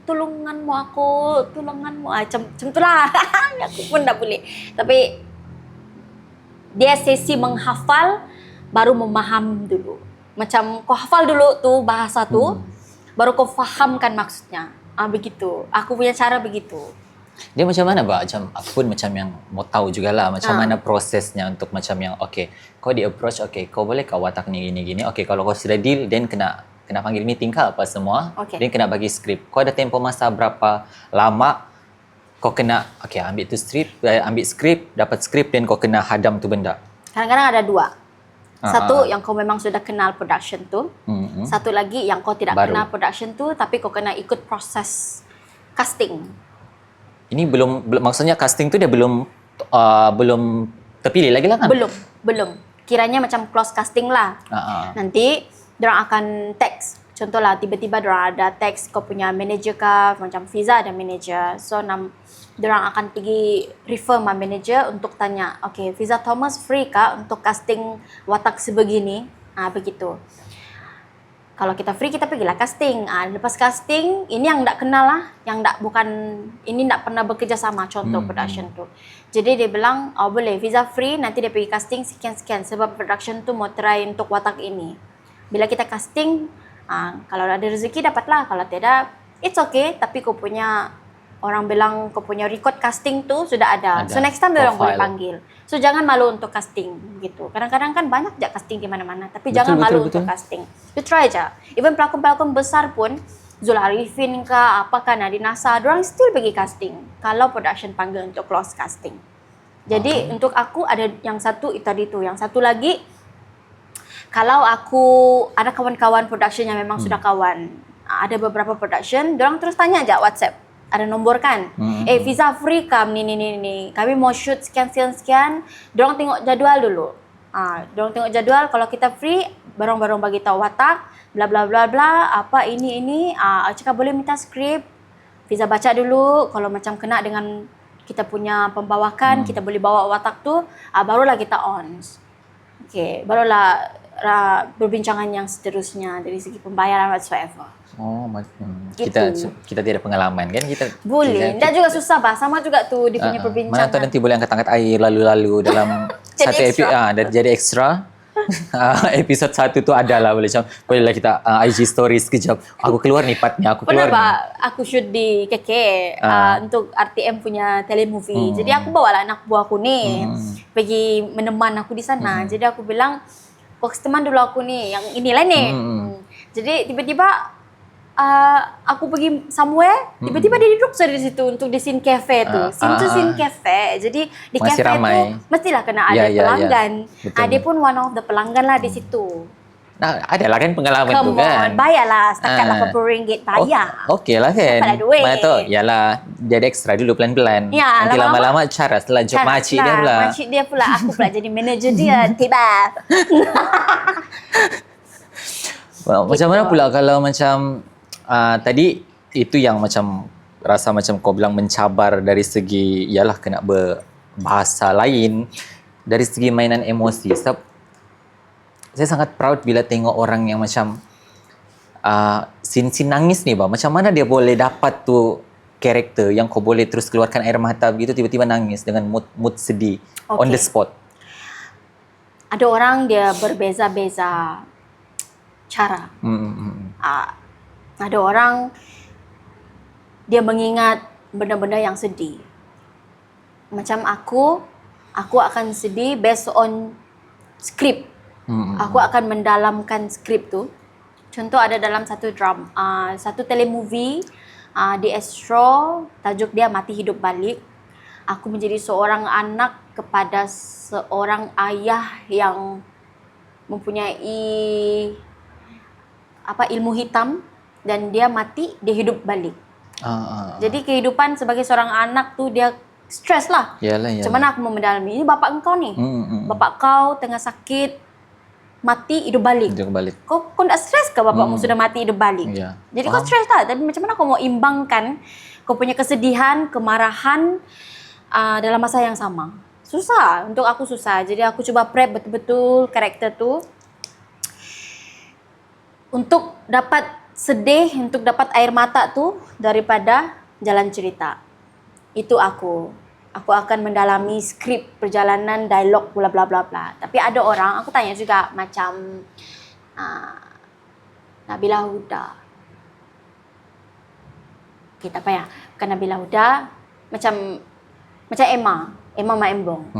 S2: tulunganmu aku, tulunganmu. Macam itulah. Aku pun tak boleh. Tapi dia sesi menghafal baru memaham dulu. Macam kau hafal dulu tu bahasa tu, baru kau fahamkan maksudnya. Begitu. Aku punya cara begitu.
S1: Dia macam mana ba? Macam aku pun macam yang mau tahu jugalah macam mana prosesnya untuk macam yang kau di approach kau boleh kau watak ni gini. Kalau kau sudah deal then kena panggil meeting kah apa semua. Then kena bagi skrip. Kau ada tempo masa berapa lama kau kena ambil tu skrip, dapat skrip dan kau kena hadam tu benda.
S2: Kadang-kadang ada dua. Satu yang kau memang sudah kenal production tu. Satu lagi yang kau tidak
S1: Baru.
S2: kenal production tu tapi kau kena ikut proses casting.
S1: Ini belum maksudnya casting tu dia belum terpilih lagi lah kan?
S2: Belum. Kiranya macam close casting lah. Nanti diorang akan text. Contohlah tiba-tiba diorang ada text kau punya manager kah, macam Fiza ada manager. So diorang akan pergi refer my manager untuk tanya, Fiza Thomas free kah untuk casting watak sebegini? Begitu. Kalau kita free, kita pergilah casting. Lepas casting, ini yang tak kenal lah. Yang ini tak pernah bekerja sama, contoh production tu. Jadi dia bilang, boleh, Fiza free, nanti dia pergi casting sekian-sekian. Sebab production tu mau try untuk watak ini. Bila kita casting, kalau ada rezeki dapatlah. Kalau tidak, it's okay. Tapi kau punya, orang bilang kau punya record casting tu sudah ada. So next time dia orang boleh panggil. So jangan malu untuk casting gitu. Kadang-kadang kan banyak je casting di mana-mana, tapi jangan malu untuk casting. You try aja. Even pelakon-pelakon besar pun, Zul Arifin kah, apakah Nadine Nasa, diorang still pergi casting. Kalau production panggil untuk close casting. Jadi untuk aku ada yang satu itu tadi tu, yang satu lagi kalau aku ada kawan-kawan production yang memang sudah kawan, ada beberapa production, diorang terus tanya aja WhatsApp. Ada nombor kan? Fiza free kam ni. Kami mau shoot sekian. Diorang tengok jadual dulu. Diorang tengok jadual, kalau kita free, barang-barang bagi tahu watak, bla bla bla bla, apa ini. Cakap boleh minta skrip. Fiza baca dulu, kalau macam kena dengan kita punya pembawakan, kita boleh bawa watak tu, barulah kita on. Barulah perbincangan yang seterusnya dari segi pembayaran whatsoever.
S1: Gitu. Kita tidak pengalaman kan kita
S2: boleh. Dan juga susah bah, sama juga tu dia punya perbincangan.
S1: Mana tahu nanti boleh angkat-angkat air lalu-lalu dalam satu episode jadi ekstra. Episod 1 tu adalah bolehlah kita IG story sekejap. Aku keluar ni partnya, aku keluar.
S2: Pernah aku shoot di KK untuk RTM punya telemovie. Jadi aku bawa lah anak buah aku ni. pergi meneman aku di sana. Jadi aku bilang, fokus teman dulu aku nih, yang inilah nih. Jadi tiba-tiba aku pergi somewhere, tiba-tiba dia duduk saja di situ untuk di scene cafe tu. Scene tu scene cafe. Jadi di
S1: Masih
S2: cafe
S1: ramai.
S2: tu mestilah kena ada pelanggan.
S1: Betul.
S2: Dia pun one of the pelanggan lah di situ.
S1: Nah, adalah kan pengalaman tu
S2: Come
S1: kan.
S2: on, bayarlah setakat RM80 bayar.
S1: Okey lah kan.
S2: Dapatlah duit.
S1: Mana tahu, yalah, dia ada extra dulu pelan-pelan.
S2: Ya,
S1: Nanti
S2: lama-lama
S1: lama-lama cara setelah job makcik dia pula.
S2: Makcik dia pula, aku pula jadi manager dia. Tiba.
S1: Macam mana pula kalau macam tadi itu yang macam rasa macam kau bilang mencabar dari segi ialah kena berbahasa lain, dari segi mainan emosi. Sebab saya sangat proud bila tengok orang yang macam scene-scene nangis ni macam mana dia boleh dapat tu karakter yang kau boleh terus keluarkan air mata begitu tiba-tiba nangis dengan mood sedih on the spot.
S2: Ada orang dia berbeza-beza cara. Ada orang dia mengingat benda-benda yang sedih. Macam aku akan sedih based on skrip. Aku akan mendalamkan skrip tu. Contoh ada dalam satu telemovie di Astro, tajuk dia Mati Hidup Balik. Aku menjadi seorang anak kepada seorang ayah yang mempunyai ilmu hitam dan dia mati, dia hidup balik. Jadi kehidupan sebagai seorang anak tu dia stres lah.
S1: Yalah.
S2: Macam mana aku mau mendalami? Ini bapak engkau ni. Bapak kau tengah sakit, mati, hidup balik. Kau tak stres ke bapakmu sudah mati, hidup balik?
S1: Yeah.
S2: Jadi kau stres lah. Tapi macam mana kau mau imbangkan kau punya kesedihan, kemarahan dalam masa yang sama? Susah. Untuk aku susah. Jadi aku cuba prep betul-betul karakter tu. Untuk dapat sedih, untuk dapat air mata tu daripada jalan cerita. Itu aku. Aku akan mendalami skrip perjalanan, dialog, bla bla bla bla. Tapi ada orang, aku tanya juga macam Nabila Huda. Okay, tak payah. Bukan Nabila Huda, macam Emma Maembong.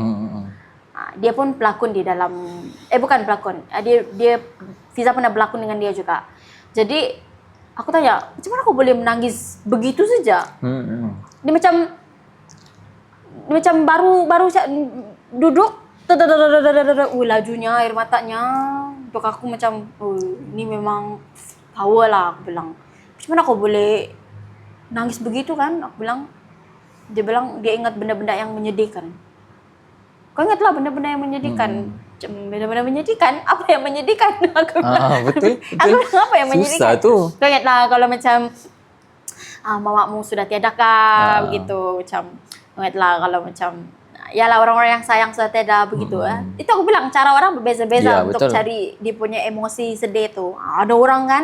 S2: Dia pun pelakon di dalam, bukan pelakon. Dia Fiza pernah berlakon dengan dia juga. Jadi aku tanya, macam mana kau boleh menangis begitu saja? Dia macam baru duduk, lajunya, air matanya. Untuk aku macam, ini memang power lah, aku bilang. Macam mana kau boleh nangis begitu kan? Aku bilang. Dia bilang dia ingat benda-benda yang menyedihkan. Kau ingatlah benda-benda yang menyedihkan. Benda-benda menyedihkan? Apa yang menyedihkan? Aku bilang.
S1: Betul.
S2: Aku bilang apa yang menyedihkan?
S1: Susah tu.
S2: Kau ingatlah kalau macam mamamu sudah tiada kah, begitu. Macam ingatlah kalau macam yalah orang-orang yang sayang sudah tiada begitu. Itu aku bilang cara orang berbeza-beza untuk cari dia punya emosi sedih tu. Ada orang kan,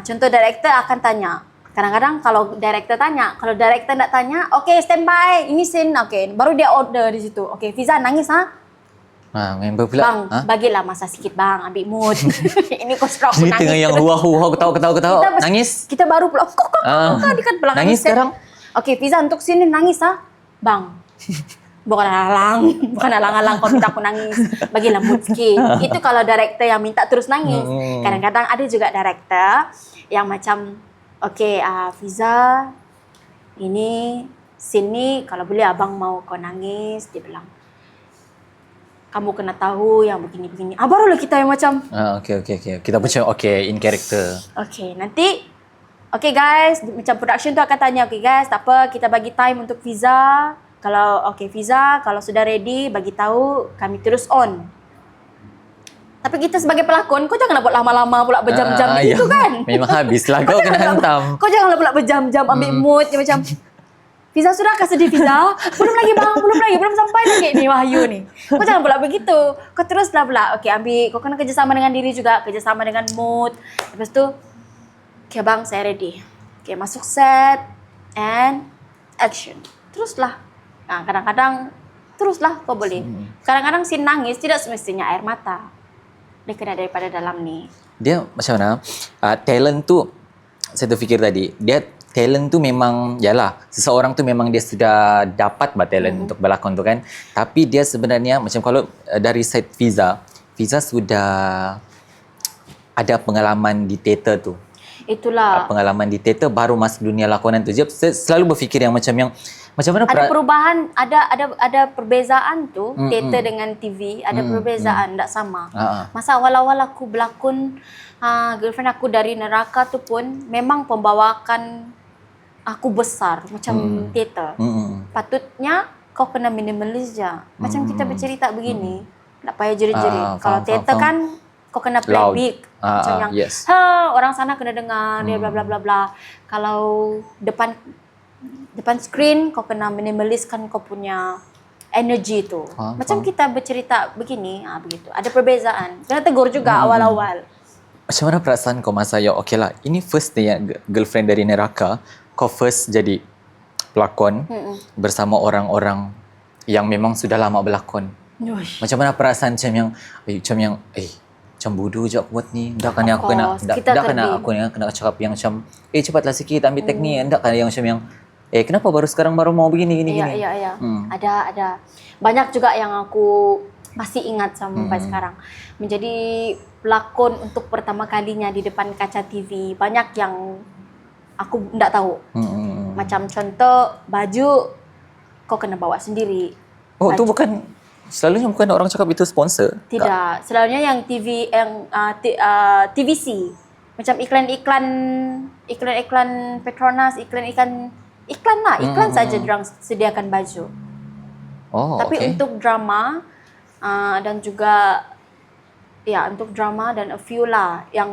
S2: contoh director akan tanya. Kadang-kadang kalau director tanya, kalau director tak tanya, okay standby, ini scene, okay. Baru dia order di situ. Okay, Fiza nangis
S1: member pula.
S2: Bang, bagilah masa sikit bang, ambil mood. Ini kau stroke aku
S1: Ini
S2: nangis.
S1: tengah yang huah-huah, ketawa-ketawa, nangis.
S2: Kita baru pula, kok dia kan belakang.
S1: Nangis sekarang?
S2: Okay, Fiza untuk sini nangis bang. Bukan alang-alang kau minta aku nangis. Bagilah mood sikit. Itu kalau director yang minta terus nangis. Kadang-kadang ada juga director yang macam, okay, Fiza, ini scene kalau boleh abang mau kau nangis, dia bilang. Kamu kena tahu yang begini-begini. Barulah kita yang macam.
S1: Okay. Kita macam in character.
S2: Okay, nanti. Okay guys, macam production tu akan tanya, okay guys, tak apa, kita bagi time untuk Fiza. Kalau Fiza, kalau sudah ready, bagi tahu, kami terus on. Tapi kita sebagai pelakon, kau janganlah buat lama-lama pula berjam-jam gitu kan.
S1: Memang habislah kau kena hantam.
S2: Kau janganlah pula berjam-jam ambil mood yang macam Fiza sudah ke sedih Fiza? Belum lagi bang, belum sampai lagi ni Wahyu ni. Kau jangan pula begitu. Kau teruslah pula. Okay, ambil. Kau kena kerjasama dengan diri juga, kerjasama dengan mood. Lepas tu, okay bang, saya ready. Okay, masuk set and action. Teruslah. Kadang-kadang teruslah kau boleh. Kadang-kadang scene nangis tidak semestinya air mata. Dia kena daripada dalam ni.
S1: Dia macam mana? Talent tu, saya terfikir tadi, dia talent tu memang, yalah, seseorang tu memang dia sudah dapat talent untuk berlakon tu kan. Tapi dia sebenarnya macam kalau dari side Fiza sudah ada pengalaman di teater tu.
S2: Itulah.
S1: Pengalaman di teater baru masuk dunia lakonan tu. Dia selalu berfikir yang macam mana
S2: Ada perubahan, ada perbezaan tu, teater dengan TV, ada perbezaan, tak sama. Masa awal-awal aku berlakon, girlfriend aku dari neraka tu pun memang pembawakan aku besar macam teater. Patutnya kau kena minimalis je. Macam kita bercerita begini, tak payah jerit-jerit. Kalau teater kan kau kena play
S1: Loud.
S2: big. Macam yang
S1: Yes.
S2: orang sana kena dengar dia bla bla bla bla. Kalau depan screen kau kena minimaliskan kau punya energy tu. Macam kita bercerita begini, begitu. Ada perbezaan. Kena tegur juga awal-awal.
S1: Macam mana perasaan kau masa ya, okey lah, ini first day girlfriend dari neraka, kau first jadi pelakon bersama orang-orang yang memang sudah lama berlakon.
S2: Yosh.
S1: Macam mana perasaan macam bodoh je aku buat ni. Dah kan aku kena kena cakap yang macam cepatlah sikit ambil teknik. Dah kan yang macam yang kenapa baru sekarang baru mau begini gini.
S2: Ya. Ada. Banyak juga yang aku masih ingat sampai sekarang. Menjadi pelakon untuk pertama kalinya di depan kaca TV. Banyak yang aku tidak tahu. Macam contoh baju kau kena bawa sendiri.
S1: Oh, tu selalunya bukan orang cakap itu sponsor.
S2: Tidak, selalunya yang TV yang TVC. Macam iklan Petronas, iklan saja diorang sediakan baju. Tapi untuk drama dan juga untuk drama dan a few lah yang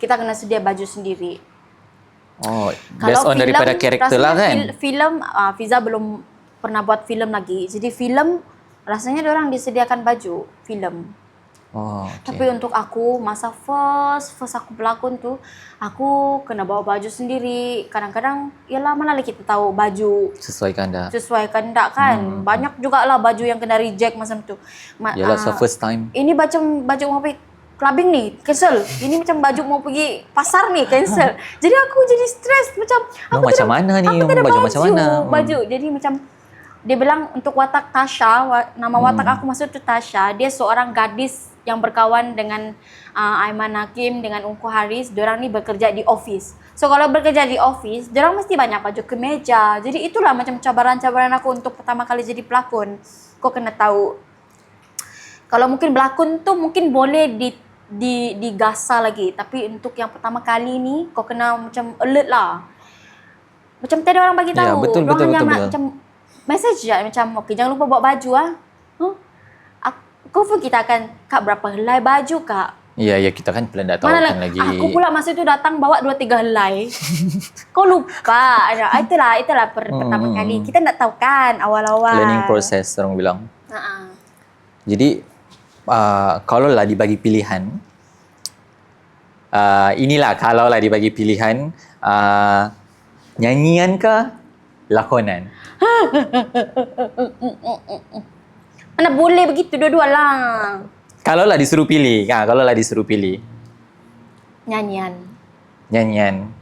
S2: kita kena sedia baju sendiri.
S1: Based on daripada karakter lah kan.
S2: Filem Fiza belum pernah buat filem lagi. Jadi filem rasanya diorang disediakan baju filem. Tapi untuk aku masa first aku berlakon tu, aku kena bawa baju sendiri. Kadang-kadang yalah mana lah kita tahu baju sesuaikan tak kan. Banyak juga lah baju yang kena reject macam tu.
S1: Yalah, so first time.
S2: Ini macam baju mau pergi clubbing nih, cancel. Ini macam baju mau pergi pasar nih, cancel. Jadi aku jadi stres macam aku
S1: macam mana ni baju macam mana?
S2: Baju. Jadi macam dia bilang untuk watak Tasha, nama watak aku maksud tu Tasha, dia seorang gadis yang berkawan dengan Aiman Hakim, dengan Ungku Haris. Diorang ni bekerja di office. So kalau bekerja di office, diorang mesti banyak baju kemeja. Jadi itulah macam cabaran-cabaran aku untuk pertama kali jadi pelakon. Kau kena tahu, kalau mungkin berlakon tu mungkin boleh digasa lagi. Tapi untuk yang pertama kali ni, kau kena macam alert lah. Macam tiada orang bagi tahu.
S1: Ya, betul.
S2: Macam message je macam okey jangan lupa bawa baju Confirm kita akan kak berapa helai baju kak.
S1: Ya kita kan pula tak tahu kan lagi.
S2: Aku pula masa tu datang bawa 2-3 helai. Kau lupa. Itulah pertama kali. Kita tak tahu kan awal-awal.
S1: Learning process orang bilang. Jadi kalau lah dibagi pilihan, inilah kalau lah dibagi pilihan, nyanyian ke lakonan?
S2: Mana boleh begitu dua-dua lah.
S1: Kalau lah disuruh pilih, Nyanyian.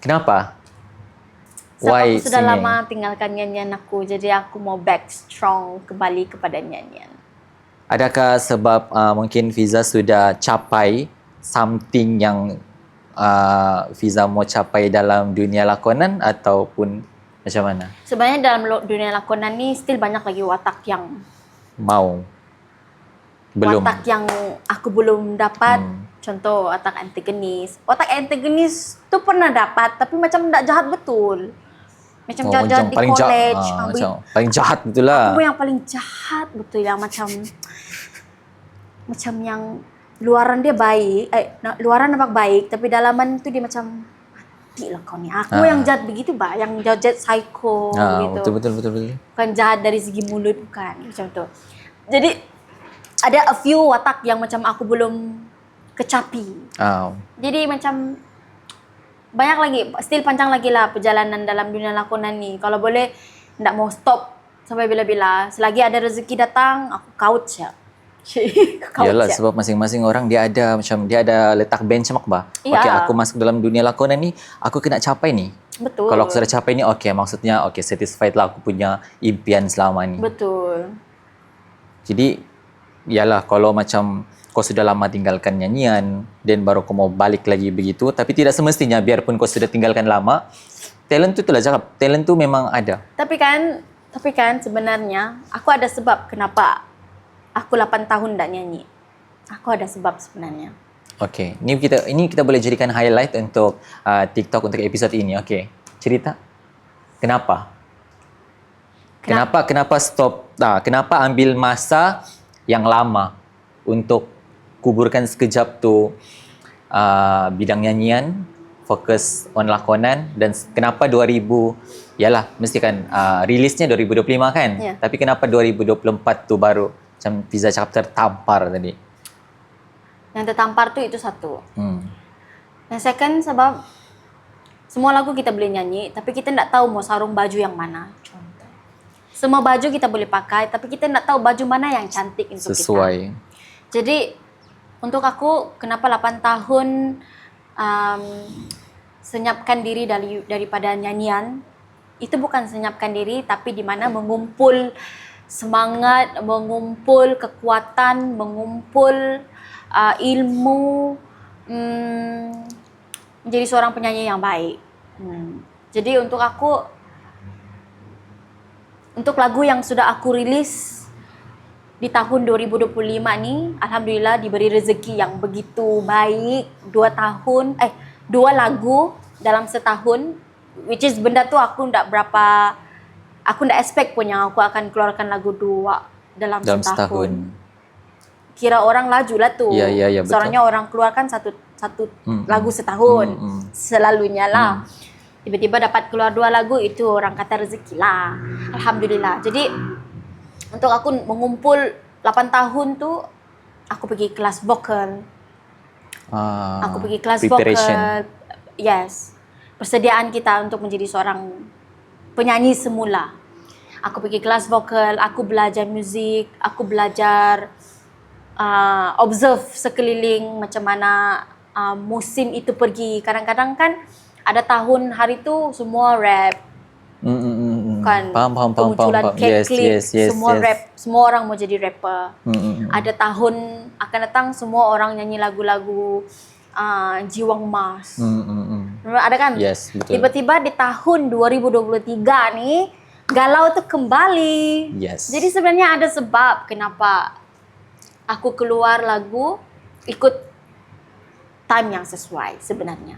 S1: Kenapa?
S2: Sebab
S1: Why
S2: aku sudah
S1: singing?
S2: lama tinggalkan nyanyian aku, jadi aku mau back strong kembali kepada nyanyian.
S1: Adakah sebab mungkin Fiza sudah capai something yang Fiza mau capai dalam dunia lakonan ataupun macam mana?
S2: Sebenarnya dalam dunia lakonan ni still banyak lagi watak yang watak yang aku belum dapat. Contoh watak antagonis. Watak antagonis tu pernah dapat tapi macam tak jahat betul. Macam jahat di college.
S1: Paling jahat betul lah.
S2: Aku yang paling jahat betul yang macam yang luaran dia baik, luaran nampak baik tapi dalaman tu dia macam matilah kau ni. Aku yang jahat begitu yang jahat psycho gitu.
S1: Betul.
S2: Bukan jahat dari segi mulut, bukan macam tu. Jadi ada a few watak yang macam aku belum kecapi. Jadi macam banyak lagi, still panjang lagi lah perjalanan dalam dunia lakonan ni. Kalau boleh, tak mau stop sampai bila-bila. Selagi ada rezeki datang, aku kaut je. Kau
S1: Yalah,
S2: siap.
S1: sebab masing-masing orang dia ada letak benchmark bah.
S2: Ya.
S1: Okey, aku masuk dalam dunia lakonan ni, aku kena capai ni.
S2: Betul.
S1: Kalau aku sudah capai ni, okey, maksudnya okey, satisfied lah aku punya impian selama ni.
S2: Betul.
S1: Jadi, yalah, kalau macam kau sudah lama tinggalkan nyanyian, dan baru kau mau balik lagi begitu, tapi tidak semestinya biarpun kau sudah tinggalkan lama, talent tu itulah cakap, talent tu memang ada.
S2: Tapi kan sebenarnya aku ada sebab kenapa aku 8 tahun tak nyanyi. Aku ada sebab sebenarnya.
S1: Okey, ini kita boleh jadikan highlight untuk TikTok untuk episod ini. Okey, cerita kenapa? Kenapa stop? Kenapa ambil masa yang lama untuk kuburkan sekejap tu bidang nyanyian, fokus on lakonan, dan kenapa 2000, mesti kan rilisnya 2025 kan?
S2: Ya.
S1: Tapi kenapa 2024 tu baru macam Fiza cakap tertampar tadi?
S2: Yang tertampar tu itu satu.
S1: Hmm.
S2: Yang second sebab semua lagu kita boleh nyanyi, tapi kita tak tahu mau sarung baju yang mana. Contoh. Semua baju kita boleh pakai, tapi kita tak tahu baju mana yang cantik untuk
S1: Sesuai.
S2: kita. Jadi untuk aku kenapa 8 tahun senyapkan diri daripada nyanyian, itu bukan senyapkan diri, tapi di mana mengumpul semangat, mengumpul kekuatan, mengumpul ilmu, menjadi seorang penyanyi yang baik. Jadi untuk aku, untuk lagu yang sudah aku rilis di tahun 2025 ni, alhamdulillah diberi rezeki yang begitu baik. 2 lagu dalam setahun, which is benda tu aku tak expect pun yang aku akan keluarkan lagu 2 dalam setahun. Kira orang laju lah tu.
S1: Ya, betul.
S2: Soalnya orang keluarkan satu lagu setahun. Selalunya lah. Tiba-tiba dapat keluar 2 lagu, itu orang kata rezeki lah. Alhamdulillah. Jadi untuk aku mengumpul 8 tahun tu, aku pergi kelas vokal. Aku pergi kelas vokal. Yes. Persediaan kita untuk menjadi seorang penyanyi semula. Aku pergi kelas vokal, aku belajar muzik, aku belajar observe sekeliling macam mana musim itu pergi. Kadang-kadang kan ada tahun hari tu semua rap. Kan
S1: Faham.
S2: kemunculan Keklik, semua rap, semua orang mau jadi rapper. Ada tahun akan datang semua orang nyanyi lagu-lagu Jiwang Mas. Ada kan?
S1: Yes, betul.
S2: Tiba-tiba di tahun 2023 ni galau tu kembali.
S1: Yes.
S2: Jadi sebenarnya ada sebab kenapa aku keluar lagu ikut time yang sesuai sebenarnya.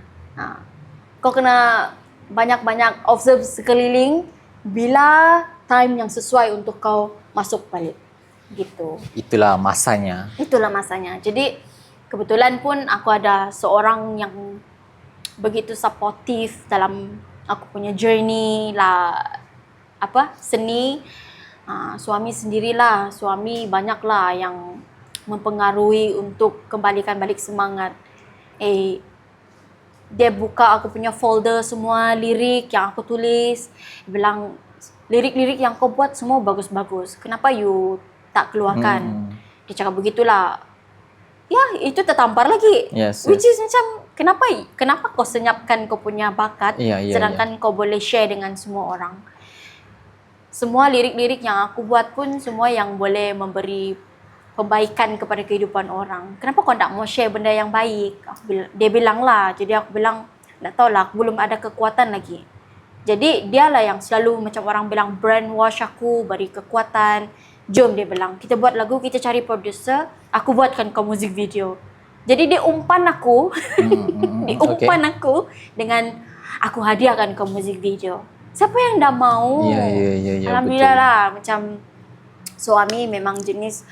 S2: Kau kena banyak-banyak observe sekeliling bila time yang sesuai untuk kau masuk balik. Gitu.
S1: Itulah masanya.
S2: Jadi kebetulan pun aku ada seorang yang begitu supportive dalam aku punya journey lah, seni. Suami sendirilah, suami banyaklah yang mempengaruhi untuk kembalikan balik semangat. Dia buka aku punya folder semua lirik yang aku tulis. Dia bilang, lirik-lirik yang kau buat semua bagus-bagus. Kenapa you tak keluarkan? Dia cakap begitulah. Ya, itu tertampar lagi.
S1: Yes.
S2: Which is macam, kenapa kau senyapkan kau punya bakat, sedangkan kau boleh share dengan semua orang. Semua lirik-lirik yang aku buat pun semua yang boleh memberi pembaikan kepada kehidupan orang. Kenapa kau tak mau share benda yang baik? Dia bilang lah. Jadi aku bilang, tak tahulah, aku belum ada kekuatan lagi. Jadi dialah yang selalu macam orang bilang brainwash aku, beri kekuatan. Jom, dia bilang, kita buat lagu, kita cari producer, aku buatkan kau music video. Jadi dia umpan aku, aku dengan aku hadiahkan kau music video. Siapa yang dah mau?
S1: Ya,
S2: Alhamdulillah
S1: betul.
S2: lah. Macam suami memang jenis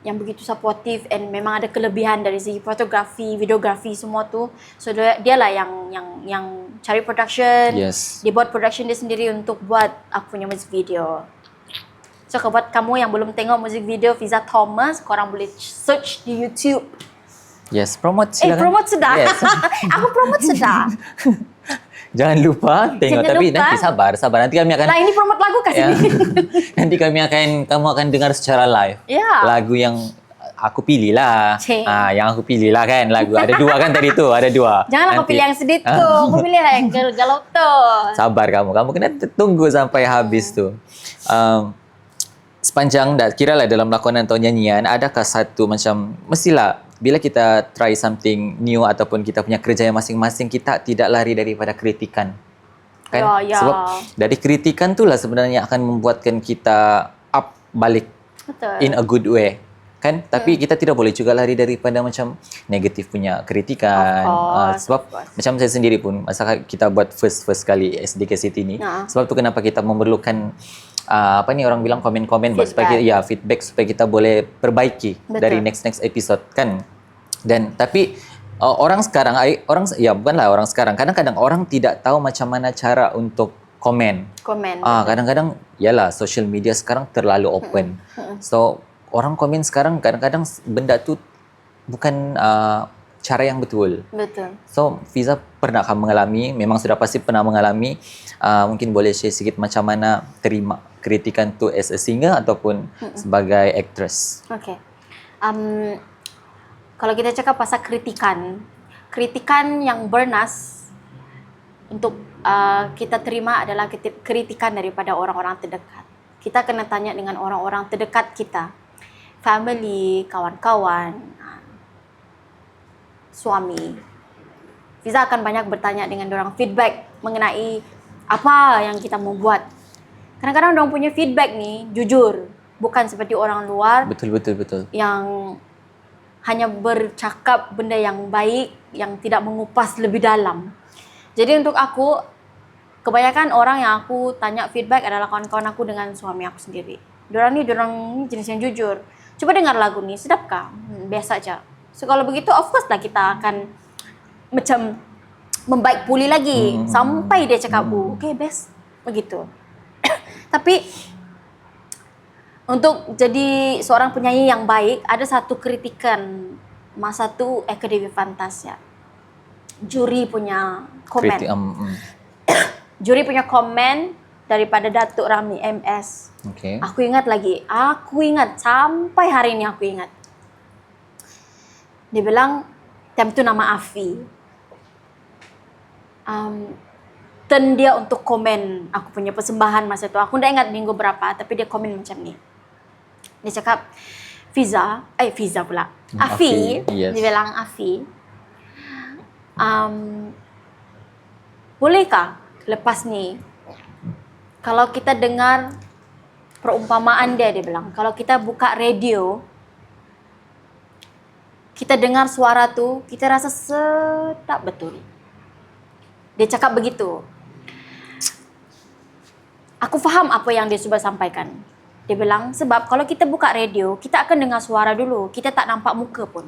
S2: yang begitu supportive, and memang ada kelebihan dari segi fotografi, videografi semua tu. So dia lah yang cari production.
S1: Yes.
S2: Dia buat production dia sendiri untuk buat aku punya music video. So buat kamu yang belum tengok music video Fiza Thomas, korang boleh search di YouTube.
S1: Yes, promote silakan.
S2: Promote sudah.
S1: Yes.
S2: Aku promote sudah.
S1: Jangan lupa tengok.
S2: Jangan
S1: Tapi
S2: lupa.
S1: nanti sabar. Nanti kami akan
S2: Nah, ini promote lagu kah
S1: ya,
S2: sini?
S1: nanti kamu akan dengar secara live.
S2: Ya.
S1: Lagu yang aku pilih lah.
S2: Cik.
S1: Yang aku pilih lah kan lagu. Ada 2 kan tadi tu, ada 2.
S2: Janganlah kau pilih yang sedih tu. Kau pilih yang galau tu.
S1: Sabar kamu kena tunggu sampai habis tu. Sepanjang kira lah dalam lakonan atau nyanyian, adakah satu macam, mestilah bila kita try something new ataupun kita punya kerjaya masing-masing, kita tidak lari daripada kritikan. Kan?
S2: Ya.
S1: Sebab dari kritikan itulah sebenarnya akan membuatkan kita up balik
S2: Betul.
S1: in a good way. Kan? Tapi kita tidak boleh juga lari daripada macam negatif punya kritikan. Sebab macam saya sendiri pun, masa kita buat first kali SDKCT ni, sebab tu kenapa kita memerlukan orang bilang komen-komen supaya feedback supaya kita boleh perbaiki. Betul. Dari next episode kan. Dan tapi orang sekarang bukanlah orang sekarang, kadang-kadang orang tidak tahu macam mana cara untuk komen. Kadang-kadang yalah social media sekarang terlalu open. So orang komen sekarang kadang-kadang benda tu bukan cara yang betul. So Fiza pernah mengalami, memang sudah pasti pernah mengalami, mungkin boleh share sikit macam mana terima kritikan tu as a singer ataupun sebagai actress.
S2: Okay. Kalau kita cakap pasal kritikan yang bernas untuk kita terima adalah kritikan daripada orang-orang terdekat. Kita kena tanya dengan orang-orang terdekat kita, family, kawan-kawan, suami. Fiza akan banyak bertanya dengan orang feedback mengenai apa yang kita mau buat. Kadang-kadang orang punya feedback ni jujur, bukan seperti orang luar.
S1: Betul.
S2: Yang hanya bercakap benda yang baik, yang tidak mengupas lebih dalam. Jadi untuk aku, kebanyakan orang yang aku tanya feedback adalah kawan-kawan aku dengan suami aku sendiri. Diorang ni jenis yang jujur. Coba dengar lagu ni, sedap kah? Biasa aja. So kalau begitu, of course lah kita akan macam membaik pulih lagi. Sampai dia cakap, okay best. Begitu. Tapi untuk jadi seorang penyanyi yang baik, ada satu kritikan masa tu Akademi Fantasia. Juri punya komen. Juri punya komen daripada Datuk Rami MS.
S1: Okay.
S2: Aku ingat sampai hari ini aku ingat. Dia bilang, time tu nama Afi. Turn dia untuk komen aku punya persembahan masa tu. Aku tak ingat minggu berapa, tapi dia komen macam ni. Dia cakap, Fiza pula. Afi. Yes. Dia bilang, Afi, bolehkah lepas ni, kalau kita dengar perumpamaan dia bilang, kalau kita buka radio, kita dengar suara tu, kita rasa sedap betul. Dia cakap begitu. Aku faham apa yang dia cuba sampaikan. Dia bilang, sebab kalau kita buka radio, kita akan dengar suara dulu. Kita tak nampak muka pun.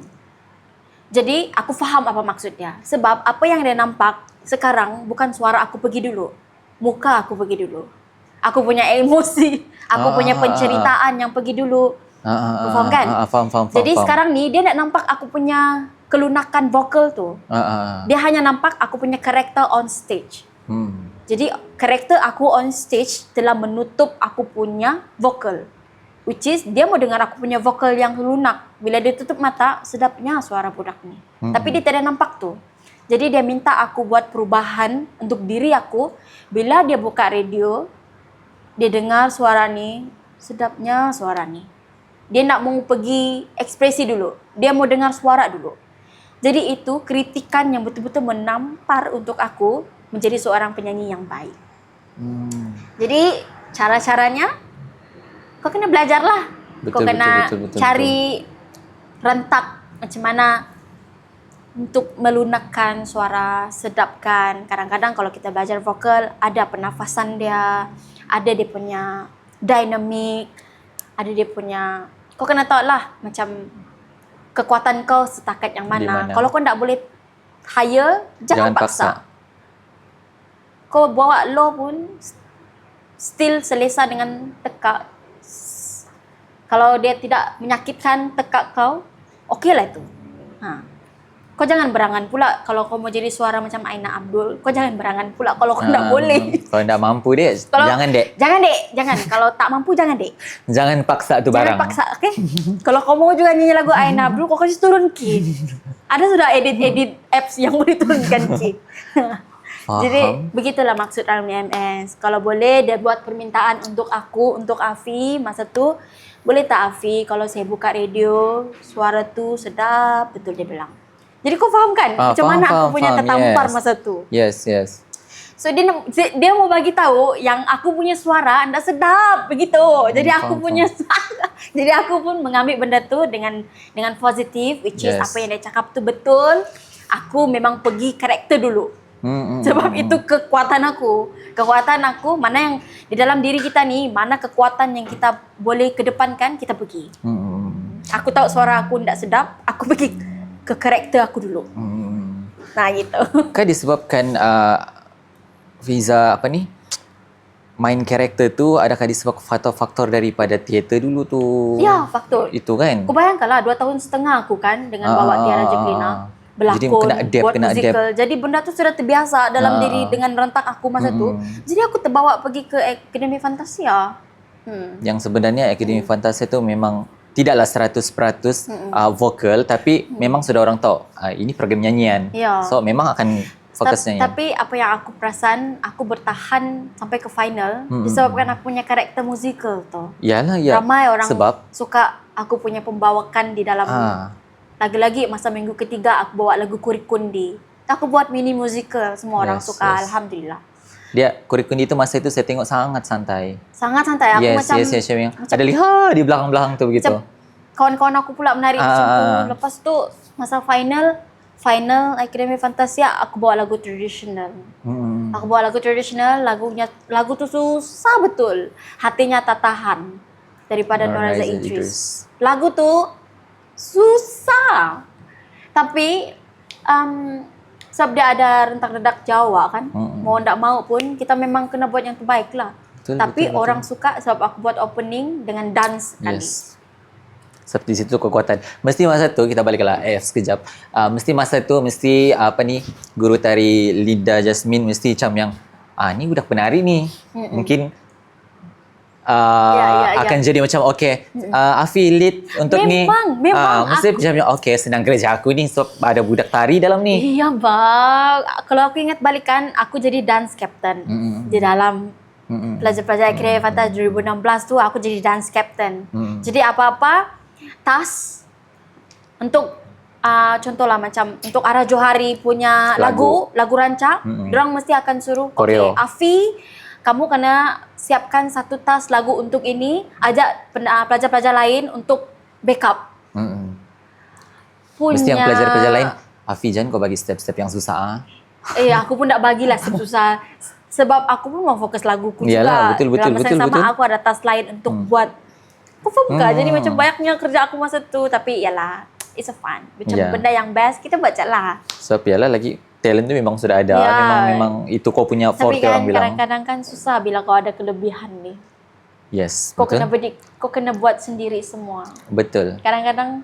S2: Jadi, aku faham apa maksud dia. Sebab apa yang dia nampak sekarang bukan suara aku pergi dulu. Muka aku pergi dulu. Aku punya emosi. Aku punya penceritaan yang pergi dulu. Faham kan?
S1: Faham.
S2: Jadi sekarang ni, dia nak nampak aku punya kelunakan vokal tu. Dia hanya nampak aku punya karakter on stage. Jadi karakter aku on stage telah menutup aku punya vokal. Which is dia mau dengar aku punya vokal yang lunak. Bila dia tutup mata, sedapnya suara budak ni. Tapi dia tidak nampak tu. Jadi dia minta aku buat perubahan untuk diri aku. Bila dia buka radio, dia dengar suara ni, sedapnya suara ni. Dia nak mau pergi ekspresi dulu. Dia mau dengar suara dulu. Jadi itu kritikan yang betul-betul menampar untuk aku menjadi seorang penyanyi yang baik. Jadi cara-caranya kau kena belajarlah. Kau kena cari rentak macam mana untuk melunakkan suara, sedapkan. Kadang-kadang kalau kita belajar vokal, ada pernafasan dia, ada dia punya dinamik, ada dia punya, kau kena tahu lah macam kekuatan kau setakat yang mana. Kalau kau tak boleh higher, jangan paksa. Kau bawa low pun still selesa dengan tekak. Kalau dia tidak menyakitkan tekak kau, okey lah itu. kau jangan berangan pula kalau kau mau jadi suara macam Aina Abdul. Kau jangan berangan pula kalau kau tak boleh.
S1: Kalau tak mampu dek, jangan dek.
S2: Jangan dek, jangan. Kalau tak mampu jangan dek.
S1: Jangan paksa tu barang.
S2: Jangan paksa, okey? Kalau kau mau juga nyanyi lagu Aina Abdul, kau kasih turun key. Ada sudah edit apps yang boleh turunkan key. Jadi begitulah maksud dalam MS. Kalau boleh dia buat permintaan untuk aku, untuk Afi masa tu. Boleh tak Afi kalau saya buka radio, suara tu sedap, betul dia bilang. Jadi kau faham kan macam mana aku punya tertampar masa tu?
S1: Yes.
S2: So dia mau bagi tahu yang aku punya suara anda sedap begitu. Jadi aku punya jadi aku pun mengambil benda tu dengan positif, which is apa yang dia cakap tu betul. Aku memang pergi karakter dulu. Sebab itu kekuatan aku. Kekuatan aku mana yang di dalam diri kita ni, mana kekuatan yang kita boleh kedepankan, kita pergi. Aku tahu suara aku tidak sedap, aku pergi ke karakter aku dulu. Nah gitu.
S1: Kan disebabkan Fiza main karakter tu, adakah disebabkan faktor-faktor daripada teater dulu tu?
S2: Ya, faktor.
S1: Itu kan?
S2: Kau bayangkanlah 2 tahun setengah aku kan dengan bawa Tiara Jeklina. Berlakon,
S1: jadi kena adapt,
S2: buat musical. Jadi benda tu sudah terbiasa dalam diri dengan rentak aku masa tu. Jadi aku terbawa pergi ke Akademi Fantasia.
S1: Yang sebenarnya Akademi Fantasia tu memang tidaklah 100% vokal, tapi memang sudah orang tahu ini program nyanyian.
S2: Ya.
S1: So memang akan fokus nyanyian.
S2: Tapi apa yang aku perasan, aku bertahan sampai ke final disebabkan aku punya karakter musical tu.
S1: Yalah, ya.
S2: Ramai orang
S1: sebab
S2: suka aku punya pembawakan di dalam lagi-lagi masa minggu ketiga aku bawa lagu Kurikundi. Aku buat mini musical, semua orang suka. Alhamdulillah.
S1: Dia Kurikundi itu masa itu saya tengok sangat santai.
S2: Sangat santai. Aku macam
S1: ada lihat di belakang-belakang tu begitu.
S2: Kawan-kawan aku pula menari macam tu. Lepas tu masa final Akademi Fantasia aku bawa lagu tradisional. Aku bawa lagu tradisional, lagu tu susah betul. Hatinya tak tahan daripada Nurhaliza Idris. Lagu tu susah. Tapi sebab dia ada rentak-rentak Jawa kan. Mau tak mau pun kita memang kena buat yang terbaik lah. Tapi orang suka sebab aku buat opening dengan dance kali.
S1: Sebab di situ kekuatan. Mesti masa tu kita baliklah sekejap. Mesti masa tu guru tari Linda Jasmine mesti macam yang ni budak penari ni. Mungkin akan jadi macam Afi lead untuk
S2: memang
S1: mesti macam senang kerja aku ni sebab ada budak tari dalam ni.
S2: Iya bang, kalau aku ingat balikan aku jadi dance captain di dalam pelajar-pelajar Akademi Fantasia 2016 tu aku jadi dance captain. Jadi apa-apa tas untuk contohlah macam untuk Ara Johari punya lagu rancak, dorang mesti akan suruh Afi, kamu kena siapkan satu tas lagu untuk ini, ajak pelajar-pelajar lain untuk backup.
S1: Mesti yang pelajar-pelajar lain, Afi jangan kau bagi step-step yang susah.
S2: Aku pun tak bagilah step susah. Sebab aku pun mau fokus laguku
S1: Yalah,
S2: juga.
S1: Betul.
S2: Sama aku ada tas lain untuk buat perform kan. Jadi macam banyaknya kerja aku masa tu. Tapi yalah, it's a fun. Macam benda yang best, kita baca lah.
S1: Sebab yalah lagi talent tu memang sudah ada. Memang itu kau punya forte orang bilang.
S2: Tapi kadang-kadang kan susah bila kau ada kelebihan ni.
S1: Yes,
S2: betul. Kau kena buat sendiri semua.
S1: Betul.
S2: Kadang-kadang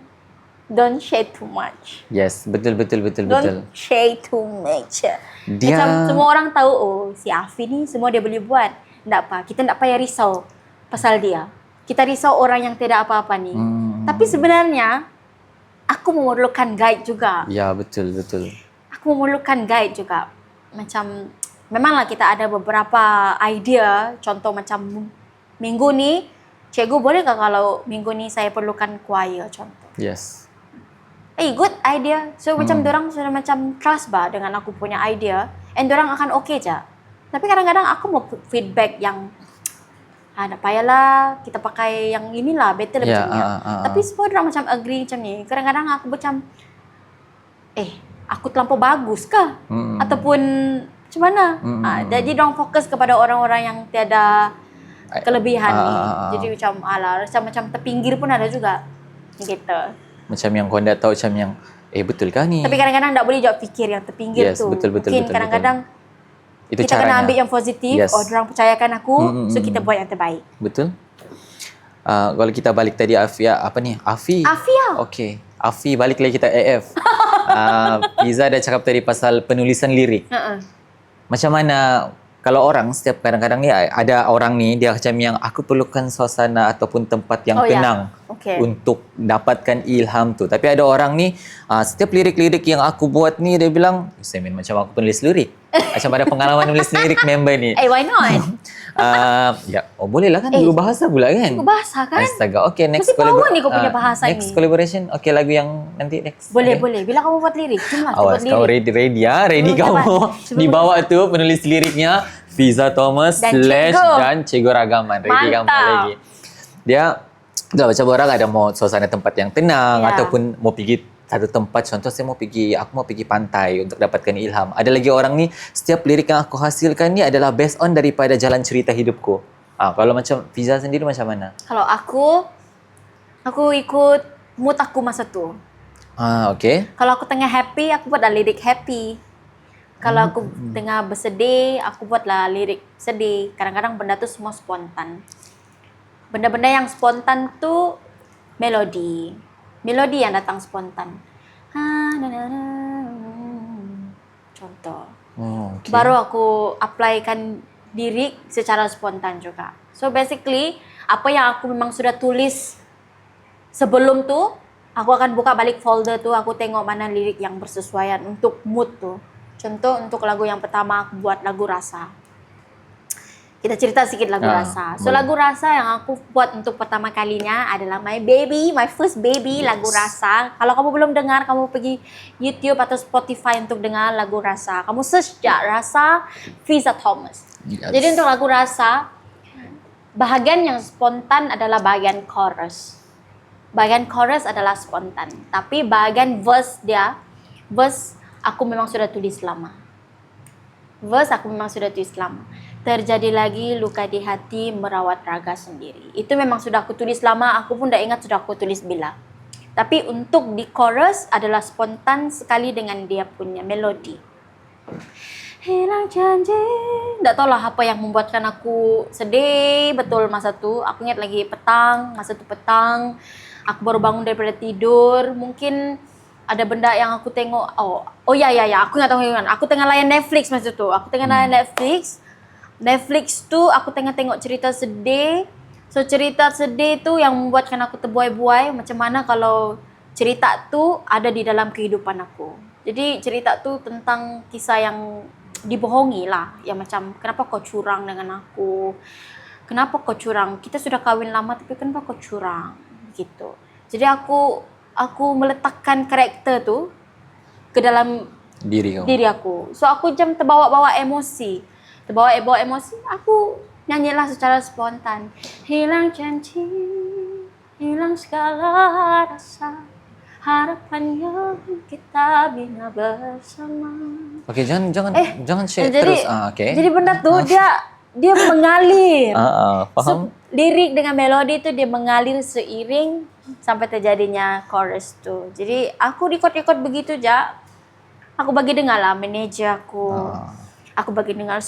S2: don't share too much.
S1: Yes, betul.
S2: Don't share too much. Macam semua orang tahu, si Afi ni semua dia boleh buat. Tak apa, kita tak payah risau pasal dia. Kita risau orang yang tidak apa-apa ni. Tapi sebenarnya aku memerlukan guide juga.
S1: Ya, betul.
S2: Aku memerlukan guide juga. Macam memanglah kita ada beberapa idea, contoh macam minggu ni, cikgu bolehkah kalau minggu ni saya perlukan choir contoh.
S1: Yes.
S2: Good idea. So macam dorang sudah macam trust bah dengan aku punya idea and dorang akan okay je. Tapi kadang-kadang aku mau feedback yang tak payahlah kita pakai yang inilah better macam ni. Tapi semua dorang macam agree macam ni. Kadang-kadang aku macam aku terlampau bagus kah? Ataupun macam mana? Jadi dorang fokus kepada orang-orang yang tiada kelebihan ni. Jadi macam terpinggir pun ada juga. Gitu.
S1: Macam yang kau dah tahu macam yang betulkah ni?
S2: Tapi kadang-kadang tak boleh jawab fikir yang terpinggir tu.
S1: Betul.
S2: Mungkin kadang-kadang
S1: itu
S2: kita
S1: caranya.
S2: Kena ambil yang positif. Orang percayakan aku, so kita buat yang terbaik.
S1: Betul. Kalau kita balik tadi Afia, Afi.
S2: Afia.
S1: Okey. Afi balik lagi kita AF. Fiza dah cakap tadi pasal penulisan lirik. Macam mana kalau orang setiap kadang-kadang ni ada orang ni dia macam yang aku perlukan suasana ataupun tempat yang tenang untuk dapatkan ilham tu. Tapi ada orang ni setiap lirik-lirik yang aku buat ni dia bilang, Semin macam aku penulis lirik. Macam ada pengalaman menulis lirik member ni.
S2: Why not?
S1: Boleh lah kan dulu bahasa pula kan.
S2: Dulu bahasa kan?
S1: Astaga. Okay, next
S2: Mesti power ni kau punya bahasa
S1: next
S2: ni.
S1: collaboration. Okay, lagu yang nanti next.
S2: Boleh.
S1: Okay.
S2: Bila kamu buat lirik, jomlah kita
S1: Awas
S2: buat
S1: kau
S2: lirik.
S1: ready Ready kamu. Dibawa tu penulis liriknya Fiza Thomas
S2: Dan
S1: dan Cikgu Ragaman. Ready kamu lagi. Dia macam orang ada mau suasana tempat yang tenang ataupun mau pergi satu tempat, contoh aku mau pergi pantai untuk dapatkan ilham. Ada lagi orang ni setiap lirik yang aku hasilkan ni adalah based on daripada jalan cerita hidupku. Kalau macam Fiza sendiri macam mana?
S2: Kalau aku ikut mood aku masa tu.
S1: Okay.
S2: Kalau aku tengah happy, aku buatlah lirik happy. Kalau aku tengah bersedih, aku buatlah lirik sedih. Kadang-kadang benda tu semua spontan. Benda-benda yang spontan tu melodi. Melodi yang datang spontan. Contoh.
S1: Okay.
S2: Baru aku applykan lirik secara spontan juga. So basically, apa yang aku memang sudah tulis sebelum tu, aku akan buka balik folder tu, aku tengok mana lirik yang bersesuaian untuk mood tu. Contoh untuk lagu yang pertama aku buat lagu Rasa. Kita cerita sedikit lagu Rasa. So
S1: boleh.
S2: lagu Rasa yang aku buat untuk pertama kalinya adalah my first baby, lagu Rasa. Kalau kamu belum dengar, kamu pergi YouTube atau Spotify untuk dengar lagu Rasa. Kamu search je Rasa Fiza Thomas. Jadi untuk lagu Rasa, bahagian yang spontan adalah bahagian chorus. Bahagian chorus adalah spontan. Tapi bahagian verse aku memang sudah tulis lama. Terjadi lagi luka di hati merawat raga sendiri. Itu memang sudah aku tulis lama, aku pun dah ingat sudah aku tulis bila. Tapi untuk di chorus adalah spontan sekali dengan dia punya melodi. Hilang janji. Tak tahulah apa yang membuatkan aku sedih betul masa tu. Aku ingat lagi masa tu petang. Aku baru bangun daripada tidur. Mungkin ada benda yang aku tengok. Aku ingat tahu. Aku tengah layan Netflix masa tu. Netflix tu aku tengah tengok cerita sedih. So cerita sedih tu yang membuatkan aku terbuai-buai. Macam mana kalau cerita tu ada di dalam kehidupan aku. Jadi cerita tu tentang kisah yang dibohongi lah. Yang macam kenapa kau curang dengan aku. Kenapa kau curang? Kita sudah kahwin lama tapi kenapa kau curang? Gitu. Jadi aku meletakkan karakter tu ke dalam diri aku. So aku macam terbawa-bawa emosi. Aku nyanyilah secara spontan. Hilang janji, hilang segala rasa, harapannya kita bina bersama.
S1: Okay, jangan share terus. Okay.
S2: Jadi benda tu dia mengalir.
S1: Faham?
S2: So, lirik dengan melodi tu dia mengalir seiring sampai terjadinya chorus tu. Jadi aku rekod begitu je. Aku bagi dengar lah manager aku. Aku bagi dengar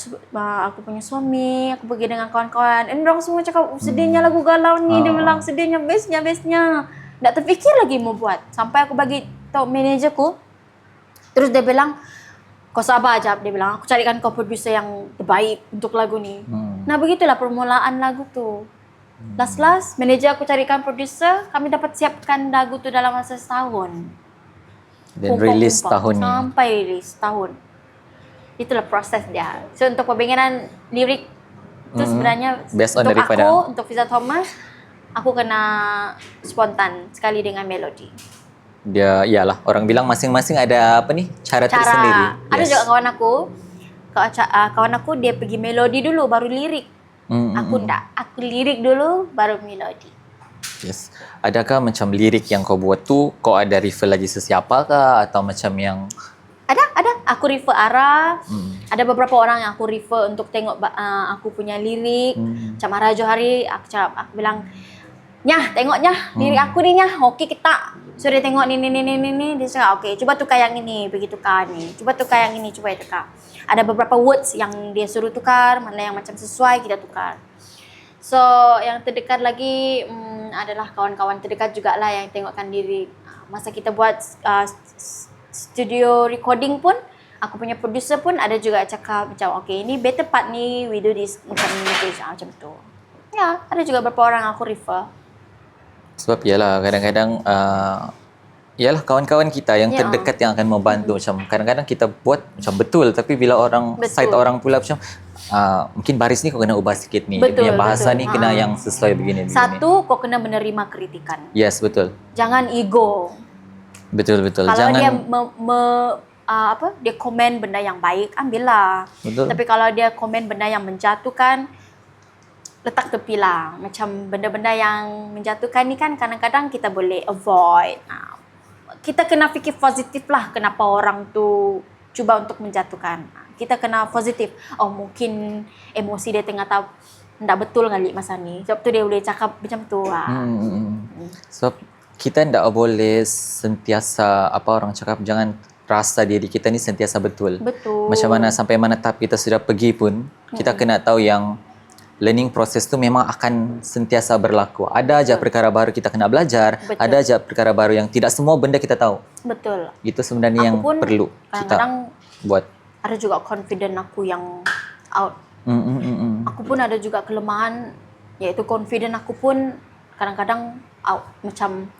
S2: aku punya suami, aku bagi dengar kawan-kawan. Dan mereka semua cakap sedihnya lagu galau ni. Dia bilang sedihnya, bestnya. Tak terfikir lagi mau buat. Sampai aku bagi tahu managerku. Terus dia bilang, kau sabar aja. Dia bilang, aku carikan kau producer yang terbaik untuk lagu ni. Nah begitulah permulaan lagu tu. Last, manager aku carikan producer. Kami dapat siapkan lagu tu dalam masa setahun.
S1: Dan release tahun ni.
S2: Sampai release tahun. Itulah proses dia. So untuk pembikinan lirik tu sebenarnya
S1: based on
S2: untuk
S1: daripada
S2: aku, untuk Fiza Thomas, aku kena spontan sekali dengan melodi.
S1: Dia iyalah orang bilang masing-masing ada cara tersendiri.
S2: Ada juga kawan aku dia pergi melodi dulu baru lirik. Aku lirik dulu baru melodi.
S1: Yes. Adakah macam lirik yang kau buat tu kau ada refer lagi sesiapa kah atau macam yang
S2: Ada. Aku refer Ara. Ada beberapa orang yang aku refer untuk tengok aku punya lirik. Macam Ara Johari, aku bilang, Nyah, tengok Nyah, lirik aku ni Nyah. Okey kita. So dia tengok ni. Dia cakap, okey, cuba tukar yang ini, pergi tukar ni. Cuba tukar yang ini, cuba tukar. Ada beberapa words yang dia suruh tukar, mana yang macam sesuai, kita tukar. So, yang terdekat lagi adalah kawan-kawan terdekat jugalah yang tengokkan lirik. Masa kita buat studio recording pun, aku punya producer pun ada juga cakap macam, okay, ini better part ni, we do this macam ni, macam tu. Ya, ada juga beberapa orang aku refer.
S1: Sebab yalah kadang-kadang yalah kawan-kawan kita yang
S2: Ya.
S1: terdekat yang akan membantu. Macam kadang-kadang kita buat macam betul, tapi bila orang
S2: Betul.
S1: side orang pula macam mungkin baris ni kau kena ubah sikit ni. Dia
S2: Betul,
S1: punya bahasa
S2: betul.
S1: ni kena yang sesuai begini.
S2: Satu, kau kena menerima kritikan.
S1: Yes, betul.
S2: Jangan ego.
S1: Betul.
S2: Kalau
S1: Jangan
S2: dia dia komen benda yang baik, ambillah.
S1: Betul.
S2: Tapi kalau dia komen benda yang menjatuhkan, letak tepi lah. Macam benda-benda yang menjatuhkan ni kan kadang-kadang kita boleh avoid. Kita kena fikir positif lah kenapa orang tu cuba untuk menjatuhkan. Kita kena positif. Oh, mungkin emosi dia tengah tak betul kali masa ni. Sebab tu dia boleh cakap macam tu lah.
S1: Sebab kita tidak boleh sentiasa orang cakap jangan rasa diri kita ni sentiasa betul.
S2: Betul.
S1: Macam mana sampai mana tahap kita sudah pergi pun kita kena tahu yang learning process tu memang akan sentiasa berlaku. Ada aja perkara baru kita kena belajar,
S2: Betul.
S1: ada aja perkara baru yang tidak semua benda kita tahu.
S2: Betul.
S1: Itu sebenarnya yang
S2: pun
S1: perlu kita
S2: kadang-kadang
S1: buat.
S2: ada juga confident aku yang out. Aku pun ada juga kelemahan, iaitu confident aku pun kadang-kadang out. Macam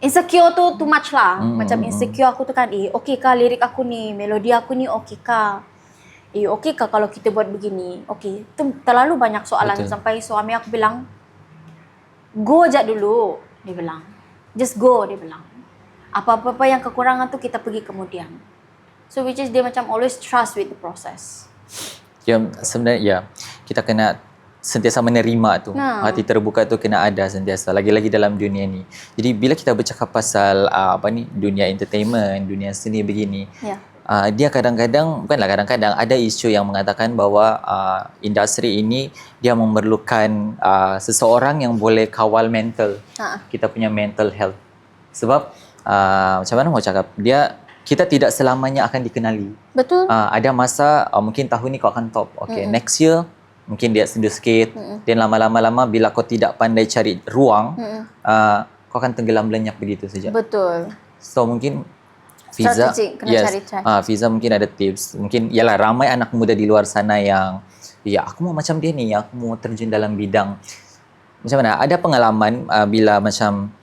S2: insecure tu too much lah. Macam insecure aku tu kan, okey kah lirik aku ni, melodi aku ni okey kah? Okey kah kalau kita buat begini? Okey, tu terlalu banyak soalan.
S1: Betul.
S2: Sampai suami aku bilang, go je dulu, dia bilang. Just go, dia bilang. Apa-apa yang kekurangan tu kita pergi kemudian. So which is dia macam always trust with the process.
S1: Ya, sebenarnya kita kena sentiasa menerima tu. Hati terbuka tu kena ada sentiasa, lagi-lagi dalam dunia ni. Jadi bila kita bercakap pasal dunia entertainment, dunia seni begini, dia kadang-kadang, bukanlah kadang-kadang, ada isu yang mengatakan bahawa industri ini dia memerlukan seseorang yang boleh kawal mental, kita punya mental health. Sebab macam mana mau cakap, kita tidak selamanya akan dikenali.
S2: Betul.
S1: Ada masa mungkin tahun ni kau akan top. Okay, next year mungkin dia sendu sikit. Dan lama-lama bila kau tidak pandai cari ruang, kau akan tenggelam lenyap begitu saja.
S2: Betul.
S1: So mungkin Fiza,
S2: kena cari try.
S1: Fiza mungkin ada tips. Mungkin yalah ramai anak muda di luar sana yang aku mau macam dia ni, aku mau terjun dalam bidang. Macam mana? Ada pengalaman bila macam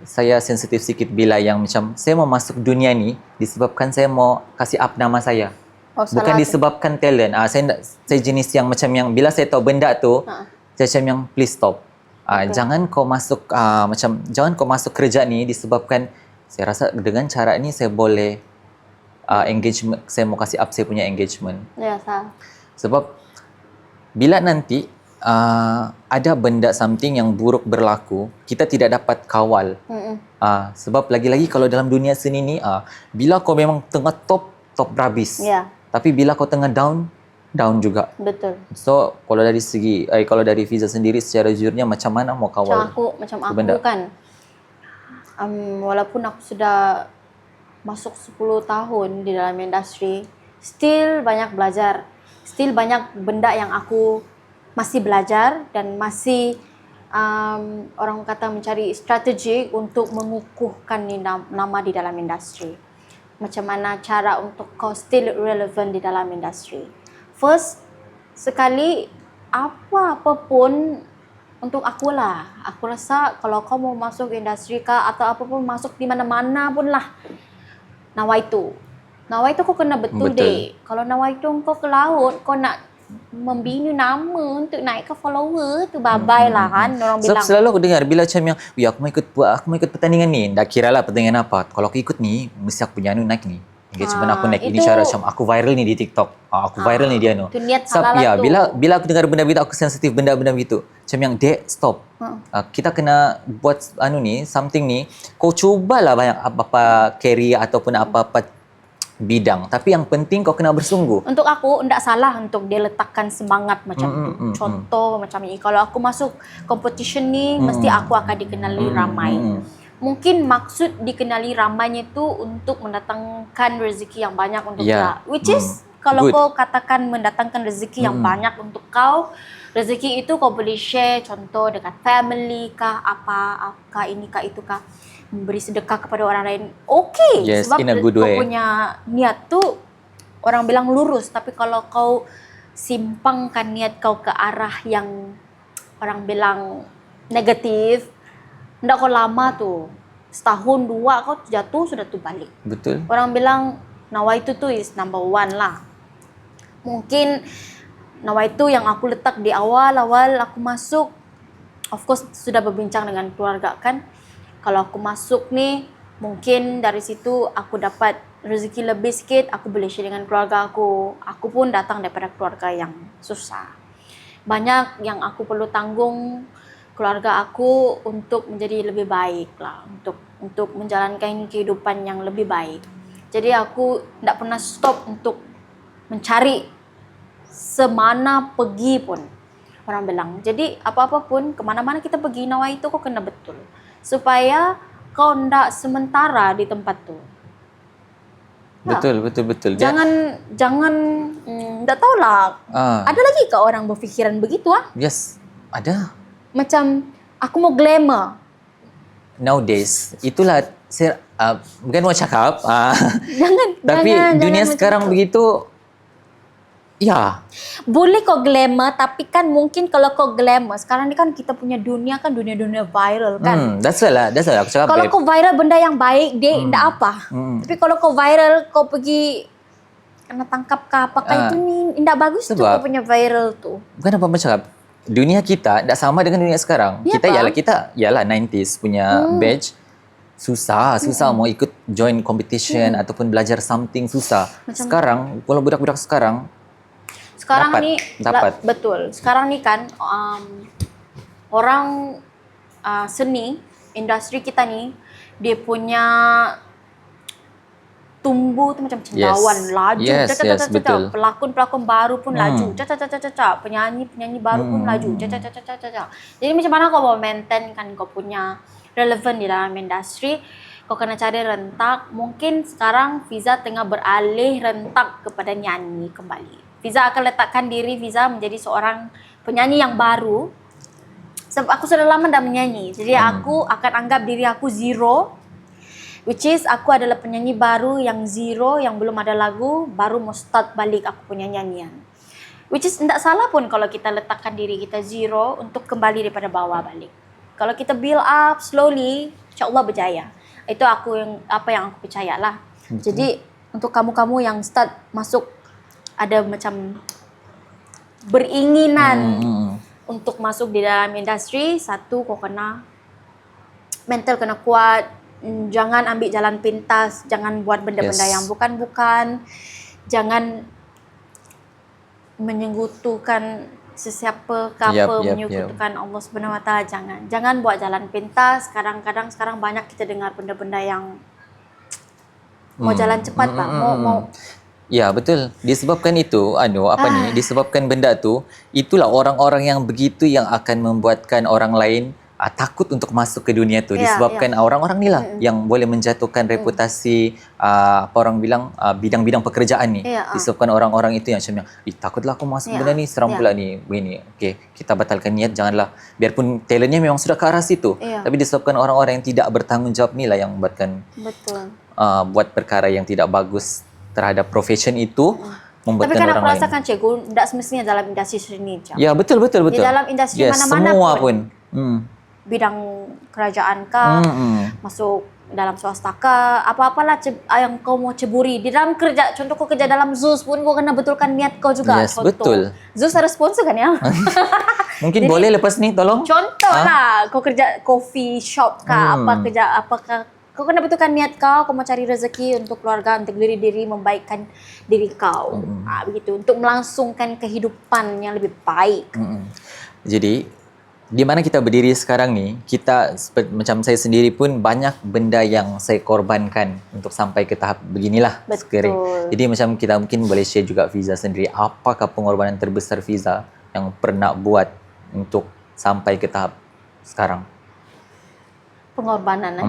S1: saya sensitif sikit bila yang macam saya mau masuk dunia ni disebabkan saya mau kasih up nama saya. Bukan disebabkan talent. Saya jenis yang macam yang bila saya tahu benda tu, saya macam yang please stop. Jangan kau masuk jangan kau masuk kerja ni disebabkan saya rasa dengan cara ni saya boleh engagement, saya mau kasih up saya punya engagement.
S2: Ya, sah.
S1: Sebab bila nanti ada benda something yang buruk berlaku, kita tidak dapat kawal. Sebab lagi-lagi kalau dalam dunia seni ni, bila kau memang tengah top berhabis. Tapi bila kau tengah down juga.
S2: Betul.
S1: So kalau dari segi kalau dari Fiza sendiri secara jujurnya macam mana mau kawal?
S2: Macam aku kan, walaupun aku sudah masuk 10 tahun di dalam industri, still banyak belajar, still banyak benda yang aku masih belajar dan masih orang kata mencari strategi untuk mengukuhkan nama di dalam industri. Macam mana cara untuk kau still relevant di dalam industri. First, sekali apa pun untuk akulah. Aku rasa kalau kau mau masuk industri kah atau apapun masuk di mana-mana pun lah, nawaitu kau kena betul. Deh. Kalau nawaitu kau ke laut, kau nak membina nama untuk naik ke follower tu bye-bye lah kan orang bilang.
S1: Selalu aku dengar bila macam yang aku mau ikut pertandingan ni, dah kira lah pertandingan apa. Kalau aku ikut ni, mesti aku punya naik ni. Engagement aku naik ini cara macam aku viral ni di TikTok. Aku viral ni dia no.
S2: Itu niat salah lah tu.
S1: Bila aku dengar benda-benda aku sensitif benda-benda gitu. Macam yang stop. Kita kena buat something ni. Kau cubalah banyak apa-apa career ataupun apa-apa bidang. Tapi yang penting kau kena bersungguh. Untuk
S2: aku tidak salah untuk dia letakkan semangat macam tu. Contoh macam ni, kalau aku masuk competition ni mesti aku akan dikenali ramai. Mungkin maksud dikenali ramainya itu untuk mendatangkan rezeki yang banyak untuk dia. Which is kalau kau katakan mendatangkan rezeki yang banyak untuk kau, rezeki itu kau boleh share contoh dekat family kah, apa ini kah, itu kah. memberi sedekah kepada orang lain, okay.
S1: Yes,
S2: Sebab
S1: in a good
S2: kau
S1: way.
S2: punya niat tu orang bilang lurus. Tapi kalau kau simpangkan niat kau ke arah yang orang bilang negatif, hendak kau lama tu, setahun dua kau jatuh sudah tu balik.
S1: Betul.
S2: Orang bilang nawaitu tu is number one lah. Mungkin nawaitu yang aku letak di awal-awal aku masuk, of course sudah berbincang dengan keluarga kan. Kalau aku masuk ni, mungkin dari situ aku dapat rezeki lebih sikit, aku boleh share dengan keluarga aku. Aku pun datang daripada keluarga yang susah. Banyak yang aku perlu tanggung keluarga aku untuk menjadi lebih baik lah, untuk menjalankan kehidupan yang lebih baik. Jadi aku tidak pernah stop untuk mencari semana pergi pun. Orang bilang, jadi apa-apa pun, kemana-mana kita pergi, nawai itu kau kena betul. Supaya kau tidak sementara di tempat tu.
S1: Betul.
S2: Jangan, tak tahulah. Ada lagi ke orang berfikiran begitu ah?
S1: Yes, ada.
S2: Macam, aku mau glamour.
S1: Nowadays, itulah saya bukan mau cakap. Tapi
S2: Jangan
S1: dunia
S2: macam
S1: sekarang
S2: tu.
S1: begitu. Ya.
S2: Boleh kau glamour, tapi kan mungkin kalau kau glamour, sekarang ni kan kita punya dunia kan dunia-dunia viral kan.
S1: That's why lah aku cakap.
S2: Kalau
S1: babe.
S2: kau viral benda yang baik, dia tidak apa. Tapi kalau kau viral, kau pergi kena tangkap ke apakah itu ni tidak bagus tu
S1: sebab
S2: kau punya viral tu.
S1: Bukan apa-apa cakap. Dunia kita tak sama dengan dunia sekarang.
S2: Ya,
S1: Kita 90s punya batch. Susah mau ikut join competition ataupun belajar something susah. Sekarang kalau budak-budak sekarang dapat.
S2: Betul. Sekarang ni kan orang seni, industri kita ni, dia punya tumbuh tu macam cendawan, laju.
S1: Betul.
S2: Pelakon-pelakon baru pun laju. Penyanyi baru pun laju. Jadi macam mana kau mau maintain kan kau punya relevan di dalam industri? Kau kena cari rentak. Mungkin sekarang Fiza tengah beralih rentak kepada nyanyi kembali. Fiza akan letakkan diri Fiza menjadi seorang penyanyi yang baru. Sebab aku sudah lama dah menyanyi. Jadi aku akan anggap diri aku zero. Which is aku adalah penyanyi baru yang zero, yang belum ada lagu, baru mau start balik aku punya nyanyian. Which is tidak salah pun kalau kita letakkan diri kita zero untuk kembali daripada bawah balik. Kalau kita build up slowly, insyaAllah berjaya. Itu apa yang aku percayalah. Jadi untuk kamu-kamu yang start masuk, ada macam beringinan untuk masuk di dalam industri, satu kau kena mental kena kuat, jangan ambil jalan pintas, jangan buat benda-benda yang bukan-bukan, jangan menyekutukan sesiapa ke apa, menyekutukan Allah Subhanahu Wa Taala, jangan buat jalan pintas. Sekarang banyak kita dengar benda-benda yang mau jalan cepat bang, mau
S1: ya betul. Disebabkan itu disebabkan benda tu, itulah orang-orang yang begitu yang akan membuatkan orang lain takut untuk masuk ke dunia tu. Disebabkan orang-orang ni lah yang boleh menjatuhkan reputasi orang bilang bidang-bidang pekerjaan ni. Disebabkan orang-orang itu yang macam takutlah aku masuk benda ni, seram pula ni begini. Okey, kita batalkan niat, janganlah. Biarpun talentnya memang sudah ke arah situ, tapi disebabkan orang-orang yang tidak bertanggungjawab ni lah yang buatkan buat perkara yang tidak bagus terhadap profession itu, membuatkan orang lain. Tapi kan
S2: aku rasakan cikgu tidak semestinya dalam industri seni je.
S1: Ya betul.
S2: Di dalam industri mana-mana
S1: semua
S2: pun. Bidang kerajaan kah, masuk dalam swasta kah, apa-apalah yang kau mau ceburi. Di dalam kerja, contoh kau kerja dalam Zeus pun kau kena betulkan niat kau juga.
S1: Yes,
S2: contoh.
S1: Betul.
S2: Zeus ada sponsor kan ya?
S1: Mungkin jadi, boleh lepas ni tolong.
S2: Contoh lah, kau kerja coffee shop kah, apakah kau kena betulkan niat kau mau cari rezeki untuk keluarga, untuk diri membaikkan diri kau. Begitu, untuk melangsungkan kehidupan yang lebih baik.
S1: Jadi, di mana kita berdiri sekarang ni, kita macam saya sendiri pun banyak benda yang saya korbankan untuk sampai ke tahap beginilah sekarang. Jadi macam kita mungkin boleh share juga Fiza sendiri, apakah pengorbanan terbesar Fiza yang pernah buat untuk sampai ke tahap sekarang?
S2: Pengorbanan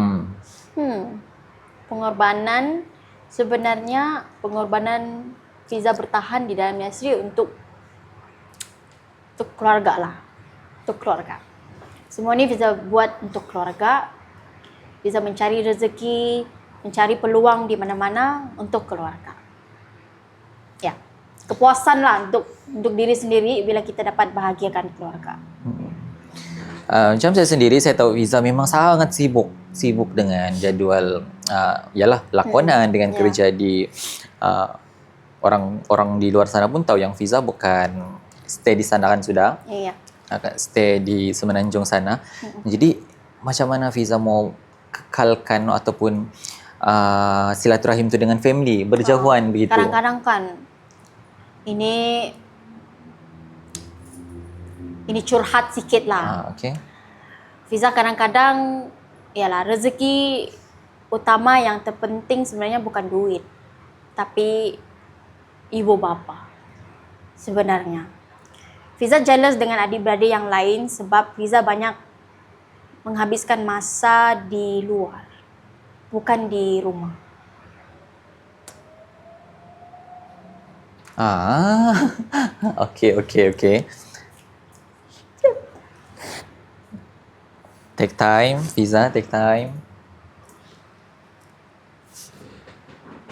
S2: Pengorbanan, sebenarnya pengorbanan Fiza bertahan di dalam industri untuk keluarga lah. Untuk keluarga. Semua ni Fiza buat untuk keluarga. Fiza mencari rezeki, mencari peluang di mana-mana untuk keluarga. Ya, kepuasan lah untuk diri sendiri bila kita dapat bahagiakan keluarga.
S1: Macam saya sendiri, saya tahu Fiza memang sangat sibuk dengan jadual lakonan dengan kerja di orang di luar sana pun tahu yang Fiza bukan stay di sana kan sudah.
S2: Iya.
S1: Stay di Semenanjung sana. Jadi macam mana Fiza mau kekalkan ataupun silaturahim tu dengan family, berjauhan begitu?
S2: Kadang-kadang kan ini curhat sikit lah.
S1: Okay.
S2: Fiza kadang-kadang ialah rezeki utama yang terpenting sebenarnya bukan duit, tapi ibu bapa sebenarnya. Fiza jealous dengan adik-beradik yang lain sebab Fiza banyak menghabiskan masa di luar, bukan di rumah. Okay. Take time, Fiza, take time.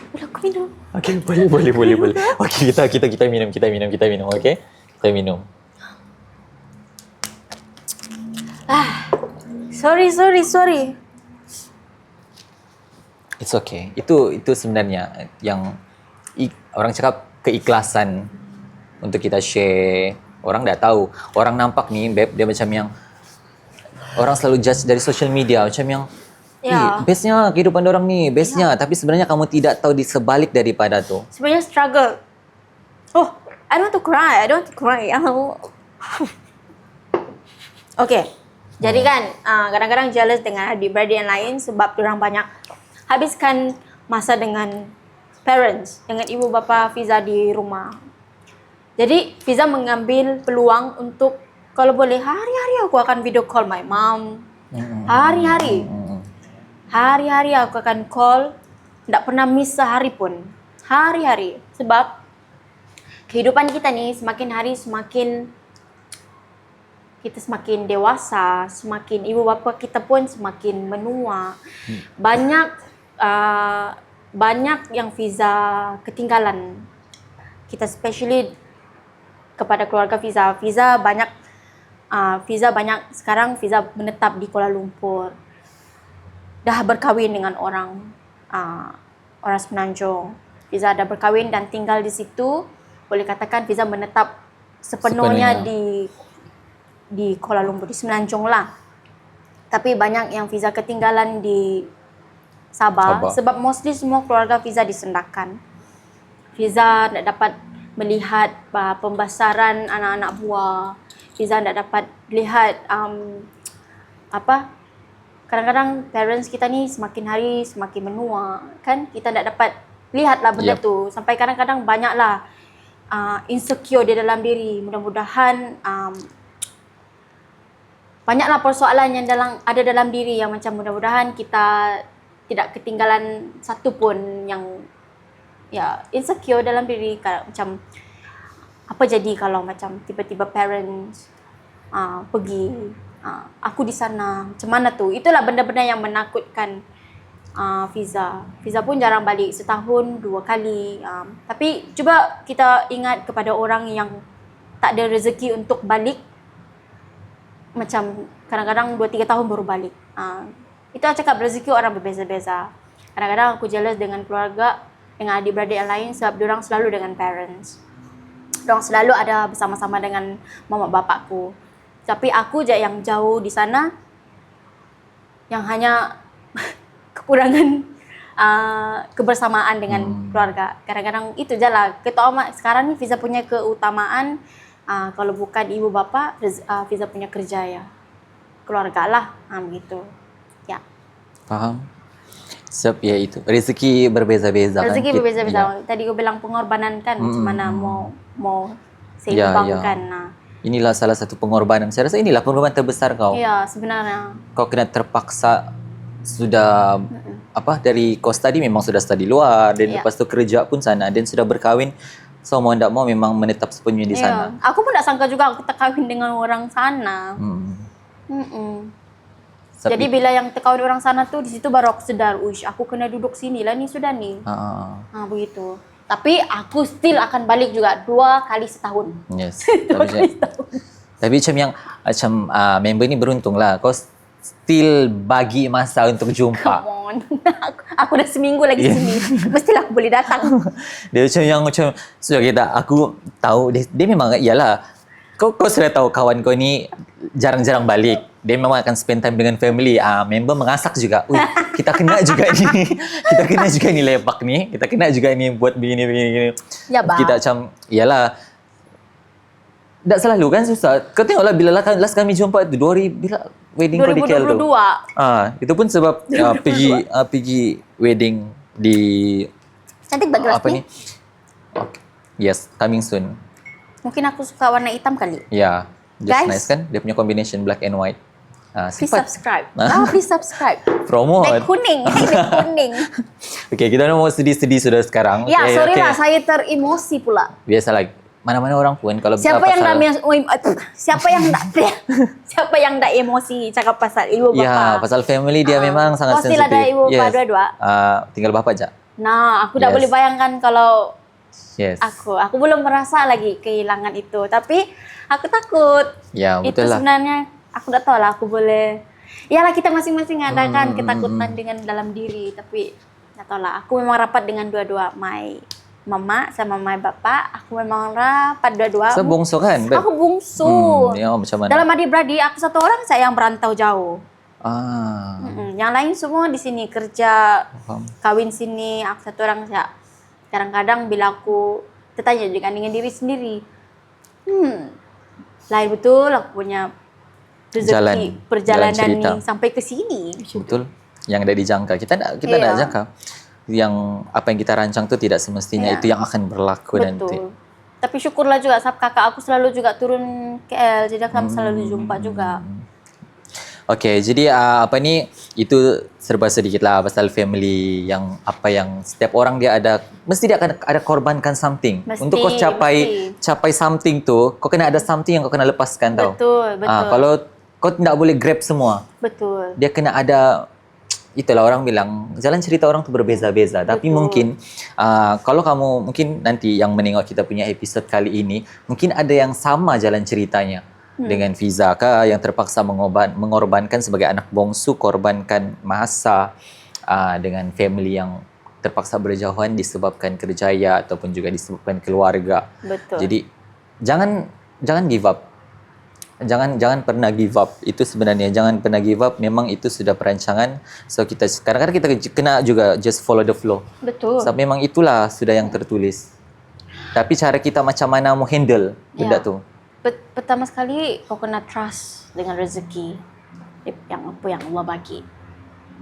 S2: Boleh aku minum?
S1: Okay, boleh. Okay, kita minum, okay? Kita minum.
S2: Sorry.
S1: It's okay. Itu sebenarnya yang orang cakap keikhlasan untuk kita share. Orang dah tahu. Orang nampak ni, Beb, dia macam yang orang selalu judge dari social media macam yang bestnya kehidupan orang ni, bestnya. Tapi sebenarnya kamu tidak tahu di sebalik daripada tu.
S2: Sebenarnya struggle. Oh, I don't want to cry. Okay. Jadi kan kadang-kadang jealous dengan adik-beradik yang lain sebab diorang banyak habiskan masa dengan parents, dengan ibu bapa Fiza di rumah. Jadi Fiza mengambil peluang untuk kalau boleh hari-hari aku akan video call my mom. Hari-hari aku akan call, tidak pernah miss sehari pun. Hari-hari. Sebab kehidupan kita ni semakin hari kita semakin dewasa, semakin ibu bapa kita pun semakin menua. Banyak yang Fiza ketinggalan. Kita especially kepada keluarga Fiza. Fiza banyak sekarang Fiza menetap di Kuala Lumpur. Dah berkahwin dengan orang Semenanjung. Fiza dah berkahwin dan tinggal di situ. Boleh katakan Fiza menetap sepenuhnya di Kuala Lumpur, di Semenanjung lah. Tapi banyak yang Fiza ketinggalan di Sabah. Sebab mostly semua keluarga Fiza di Sandakan. Fiza tak dapat melihat pembesaran anak-anak buah. Fiza tak dapat lihat kadang-kadang parents kita ni semakin hari semakin menua kan, kita tak dapat lihatlah benda tu. Sampai kadang-kadang banyaklah insecure di dalam diri. Mudah-mudahan banyaklah persoalan yang ada dalam diri yang macam mudah-mudahan kita tidak ketinggalan satu pun yang insecure dalam diri. Macam apa jadi kalau macam tiba-tiba parents pergi, aku di sana, macam mana tu? Itulah benda-benda yang menakutkan Fiza. Fiza pun jarang balik, setahun 2 kali. Tapi cuba kita ingat kepada orang yang tak ada rezeki untuk balik. Macam kadang-kadang 2-3 tahun baru balik. Itu aku cakap rezeki orang berbeza-beza. Kadang-kadang aku jealous dengan keluarga, dengan adik-beradik yang lain sebab diorang selalu dengan parents. Diorang selalu ada bersama-sama dengan mak bapakku. Tapi aku je yang jauh di sana, yang hanya kekurangan kebersamaan dengan keluarga. Kadang-kadang itu je lah. Sekarang ni Fiza punya keutamaan, kalau bukan ibu bapa, Fiza punya kerja ya. Keluarga lah, begitu. Ya.
S1: Faham? Sebab ya itu, rezeki berbeza-beza kan.
S2: Rezeki berbeza-beza. Tadi aku bilang pengorbanan kan, macam mana mau seimbangkan.
S1: Inilah salah satu pengorbanan. Saya rasa inilah pengorbanan terbesar kau.
S2: Ya, sebenarnya.
S1: Kau kena terpaksa sudah dari kau study memang sudah study luar dan lepas tu kerja pun sana dan sudah berkahwin. So mau tak mau memang menetap sepenuhnya di sana.
S2: Aku pun tak sangka juga aku terkahwin dengan orang sana. Jadi bila yang kawan orang sana tuh di situ baru aku sedar, uish, aku kena duduk sini lah nih sudah nih. Begitu. Tapi aku still akan balik juga 2 kali setahun.
S1: Yes.
S2: 2 kali setahun.
S1: Tapi member ni beruntung lah. Kau still bagi masa untuk jumpa.
S2: Come on. aku dah seminggu lagi sini. Mestilah aku boleh datang.
S1: Dia sudah kita, aku tahu dia memang iyalah. Kau sudah tahu kawan kau ni jarang-jarang balik. Dia memang akan spend time dengan family. Member mengasak juga. Kita kena juga ni. Kita kena juga ni lepak ni. Kita kena juga ni buat begini.
S2: Ya, bah.
S1: Kita iyalah. Tak selalu kan susah. Kau tengoklah bila last kami jumpa tu 2000 bila wedding kau di KL tu.
S2: 2022.
S1: Itu pun sebab pergi wedding di
S2: Cantik bagus
S1: apa ni? Okay. Yes, coming soon.
S2: Mungkin aku suka warna hitam kali.
S1: Ya, just
S2: Guys,
S1: nice kan? Dia punya combination black and white.
S2: Please subscribe. Please subscribe.
S1: Promote.
S2: Black kuning. Black kuning.
S1: Okay, kita dah mau sedih-sedih sudah sekarang.
S2: Ya,
S1: okay,
S2: sorry lah. Saya teremosi pula.
S1: Biasalah. Mana-mana orang pun kalau
S2: siapa yang dah emosi cakap pasal ibu bapa.
S1: Ya, pasal family dia memang sangat sensitif.
S2: Still ada ibu bapa dua-dua.
S1: Tinggal bapa aja.
S2: Nah, aku tak boleh bayangkan kalau aku belum merasa lagi kehilangan itu. Tapi aku takut.
S1: Ya, betul
S2: itu
S1: lah.
S2: Sebenarnya aku tak tahu lah aku boleh. Iyalah kita masing-masing ada kan ketakutan dengan dalam diri. Tapi tak tahu lah. Aku memang rapat dengan dua-dua. My mama sama my bapa, aku memang rapat dua-dua.
S1: So, bungsu kan?
S2: Aku bungsu.
S1: Ya, macam mana?
S2: Dalam adik-beradik, aku satu orang saya yang berantau jauh. Yang lain semua di sini kerja, kawin sini. Aku satu orang saya. Kadang-kadang bila aku tertanya dengan diri sendiri, lain betul aku punya rezeki perjalanan ni sampai ke sini.
S1: Betul. Yang dah dijangka. Kita tak jangka. Yang apa yang kita rancang tu tidak semestinya itu yang akan berlaku nanti.
S2: Tapi syukurlah juga sebab kakak aku selalu juga turun KL, jadi kami selalu jumpa juga.
S1: Okay, jadi itu serba sedikit lah pasal family yang setiap orang dia mesti dia akan ada korbankan something. Untuk kau capai something tu, kau kena ada something yang kau kena lepaskan tau.
S2: Betul.
S1: Kalau kau tidak boleh grab semua.
S2: Betul.
S1: Dia kena ada. Itulah orang bilang jalan cerita orang tu berbeza-beza. Tapi mungkin kalau kamu mungkin nanti yang menengok kita punya episod kali ini, mungkin ada yang sama jalan ceritanya dengan Fiza kah yang terpaksa mengorbankan sebagai anak bongsu, korbankan masa dengan family yang terpaksa berjauhan disebabkan kerjaya ataupun juga disebabkan keluarga.
S2: Betul.
S1: Jadi jangan give up. Jangan pernah give up. Itu sebenarnya jangan pernah give up. Memang itu sudah perancangan. So kita kadang-kadang kita kena juga just follow the flow.
S2: Betul.
S1: So memang itulah sudah yang tertulis. Tapi cara kita macam mana mau handle benda tu.
S2: Pertama sekali kau kena trust dengan rezeki yang Allah bagi.